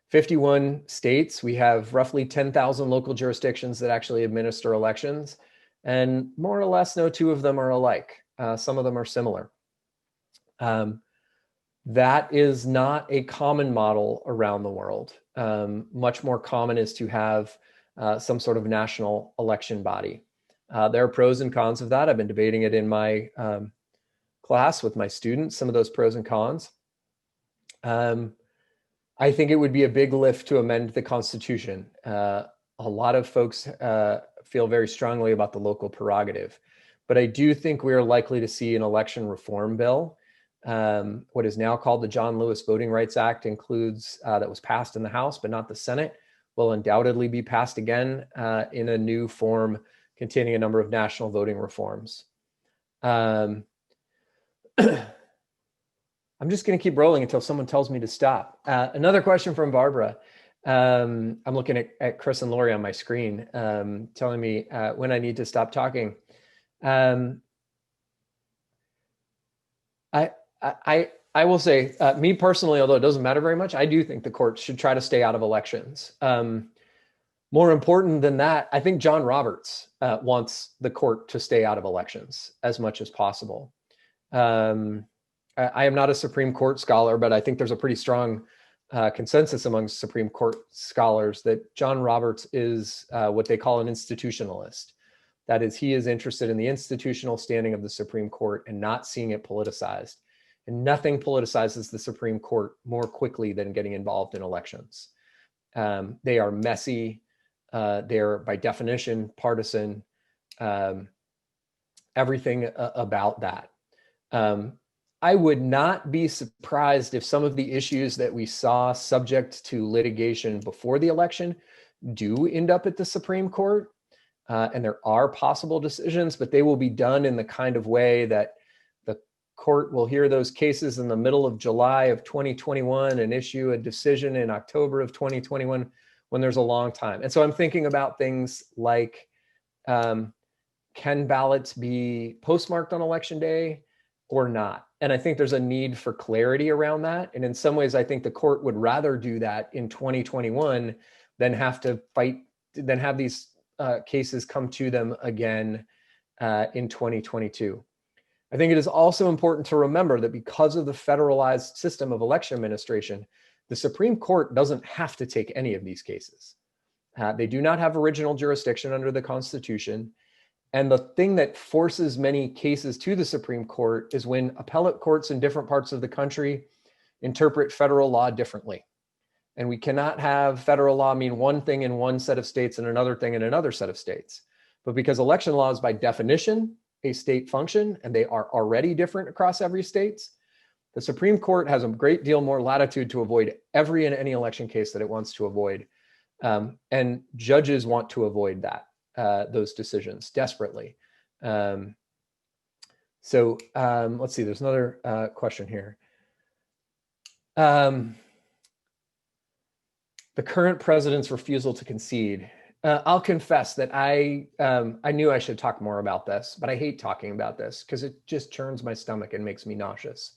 51 states. We have roughly 10,000 local jurisdictions that actually administer elections. And more or less, no two of them are alike. Some of them are similar. That is not a common model around the world. Much more common is to have some sort of national election body. There are pros and cons of that. I've been debating it in my class with my students, some of those pros and cons. I think it would be a big lift to amend the Constitution. A lot of folks feel very strongly about the local prerogative, but I do think we are likely to see an election reform bill. What is now called the John Lewis Voting Rights Act includes, that was passed in the House, but not the Senate, will undoubtedly be passed again in a new form containing a number of national voting reforms. I'm just going to keep rolling until someone tells me to stop. Another question from Barbara. I'm looking at Chris and Lori on my screen, telling me when I need to stop talking. I will say, me personally, although it doesn't matter very much, I do think the courts should try to stay out of elections. More important than that, I think John Roberts wants the court to stay out of elections as much as possible. I am not a Supreme Court scholar, but I think there's a pretty strong consensus among Supreme Court scholars that John Roberts is what they call an institutionalist. That is, he is interested in the institutional standing of the Supreme Court and not seeing it politicized. And nothing politicizes the Supreme Court more quickly than getting involved in elections. They are messy. They're by definition partisan. Everything about that. I would not be surprised if some of the issues that we saw subject to litigation before the election do end up at the Supreme Court. And there are possible decisions, but they will be done in the kind of way that the court will hear those cases in the middle of July of 2021 and issue a decision in October of 2021 when there's a long time. And so I'm thinking about things like, can ballots be postmarked on election day or not? And I think there's a need for clarity around that. And in some ways, I think the court would rather do that in 2021 than have to fight, than have these cases come to them again in 2022. I think it is also important to remember that because of the federalized system of election administration, the Supreme Court doesn't have to take any of these cases. They do not have original jurisdiction under the Constitution. And the thing that forces many cases to the Supreme Court is when appellate courts in different parts of the country interpret federal law differently. And we cannot have federal law mean one thing in one set of states and another thing in another set of states. But because election law is by definition a state function, and they are already different across every state, the Supreme Court has a great deal more latitude to avoid every and any election case that it wants to avoid. And judges want to avoid that, those decisions desperately. Let's see, there's another question here. The current president's refusal to concede. I'll confess that I knew I should talk more about this, but I hate talking about this because it just churns my stomach and makes me nauseous.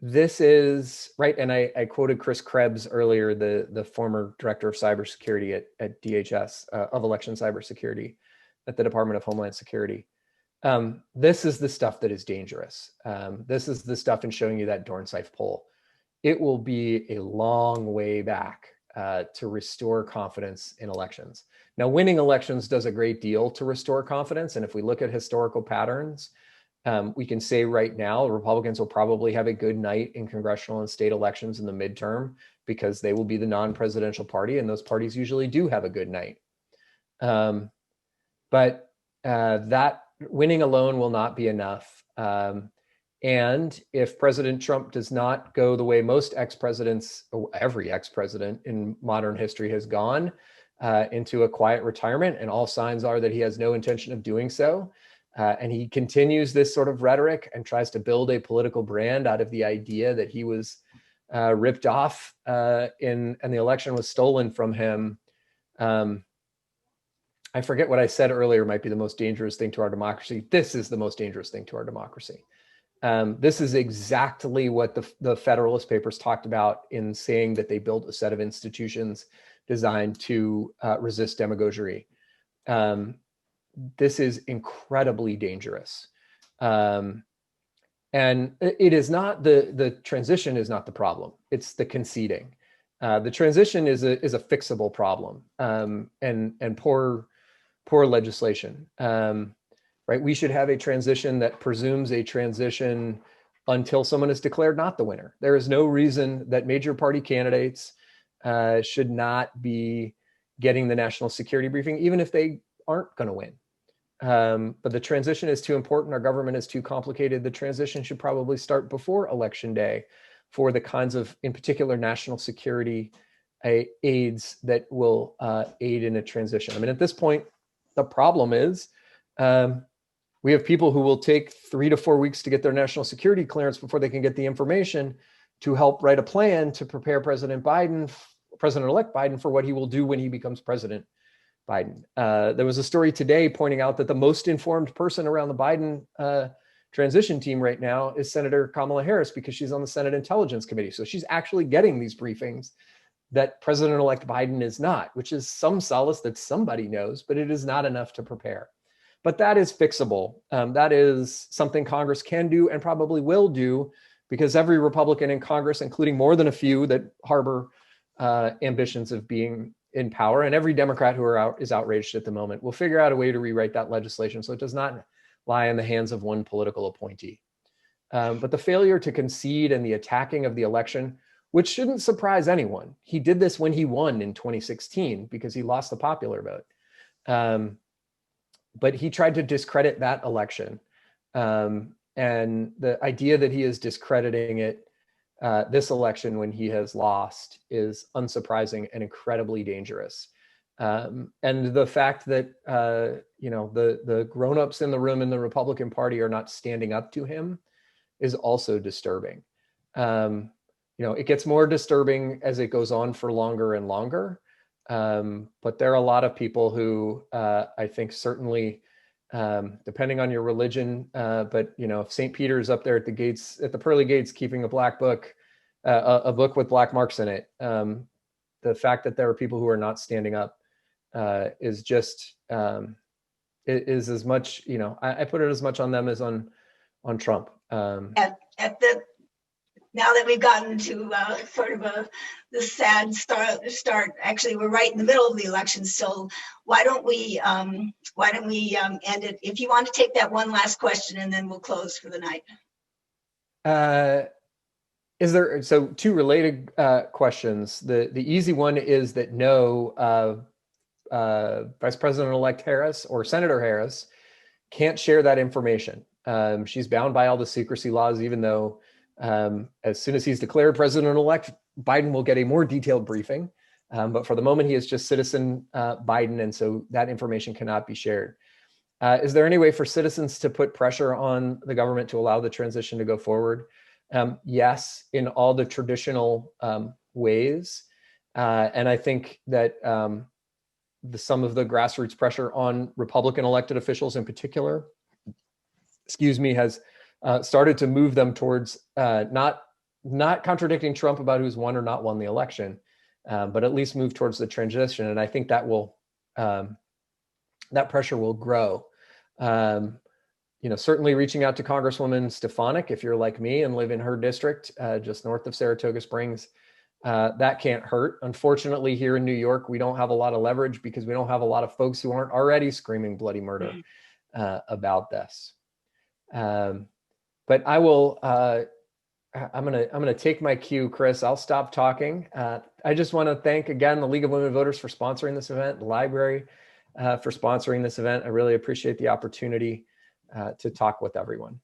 This is right, and I quoted Chris Krebs earlier, the former director of cybersecurity at DHS, of election cybersecurity at the Department of Homeland Security. This is the stuff that is dangerous. This is the stuff in showing you that Dornsife poll. It will be a long way back to restore confidence in elections. Now, winning elections does a great deal to restore confidence. And if we look at historical patterns, we can say right now, Republicans will probably have a good night in congressional and state elections in the midterm because they will be the non-presidential party, and those parties usually do have a good night. But that winning alone will not be enough. And if President Trump does not go the way most ex-presidents, every ex-president in modern history has gone, into a quiet retirement, and all signs are that he has no intention of doing so, and he continues this sort of rhetoric and tries to build a political brand out of the idea that he was ripped off and the election was stolen from him. I forget what I said earlier might be the most dangerous thing to our democracy. This is the most dangerous thing to our democracy. This is exactly what the Federalist Papers talked about in saying that they built a set of institutions designed to resist demagoguery. This is incredibly dangerous. And it is not, the transition is not the problem. It's the conceding. The transition is a fixable problem, and poor legislation. Right? We should have a transition that presumes a transition until someone is declared not the winner. There is no reason that major party candidates should not be getting the national security briefing, even if they aren't going to win. But the transition is too important. Our government is too complicated. The transition should probably start before Election Day for the kinds of, in particular, national security aids that will aid in a transition. I mean, at this point, the problem is we have people who will take 3 to 4 weeks to get their national security clearance before they can get the information to help write a plan to prepare President-elect Biden for what he will do when he becomes President Biden. There was a story today pointing out that the most informed person around the Biden transition team right now is Senator Kamala Harris, because she's on the Senate Intelligence Committee. So she's actually getting these briefings that President-elect Biden is not, which is some solace that somebody knows, but it is not enough to prepare. But that is fixable. That is something Congress can do and probably will do, because every Republican in Congress, including more than a few that harbor ambitions of being in power, and every Democrat who is outraged at the moment, will figure out a way to rewrite that legislation so it does not lie in the hands of one political appointee. But the failure to concede and the attacking of the election, which shouldn't surprise anyone. He did this when he won in 2016 because he lost the popular vote. But he tried to discredit that election. And the idea that he is discrediting it, this election when he has lost, is unsurprising and incredibly dangerous. And the fact that the grown-ups in the room in the Republican Party are not standing up to him is also disturbing. It gets more disturbing as it goes on for longer and longer. But there are a lot of people who I think certainly, depending on your religion, but if St. Peter's up there at the gates, at the pearly gates, keeping a black book, a book with black marks in it, the fact that there are people who are not standing up is just is as much, I put it as much on them as on Trump. Now that we've gotten to sort of the sad start, actually, we're right in the middle of the election. So why don't we end it? If you want to take that one last question, and then we'll close for the night. So two related questions. The easy one is that no, Vice President-elect Harris or Senator Harris can't share that information. She's bound by all the secrecy laws, even though as soon as he's declared president-elect, Biden will get a more detailed briefing. But for the moment, he is just citizen Biden, and so that information cannot be shared. Is there any way for citizens to put pressure on the government to allow the transition to go forward? Yes, in all the traditional ways. And I think that some of the grassroots pressure on Republican elected officials in particular, has started to move them towards not contradicting Trump about who's won or not won the election, but at least move towards the transition. And I think that will that pressure will grow. Certainly reaching out to Congresswoman Stefanik, if you're like me and live in her district, just north of Saratoga Springs, that can't hurt. Unfortunately, here in New York, we don't have a lot of leverage because we don't have a lot of folks who aren't already screaming bloody murder about this. But I will, I'm gonna take my cue, Chris. I'll stop talking. I just want to thank again the League of Women Voters for sponsoring this event, the library for sponsoring this event. I really appreciate the opportunity to talk with everyone.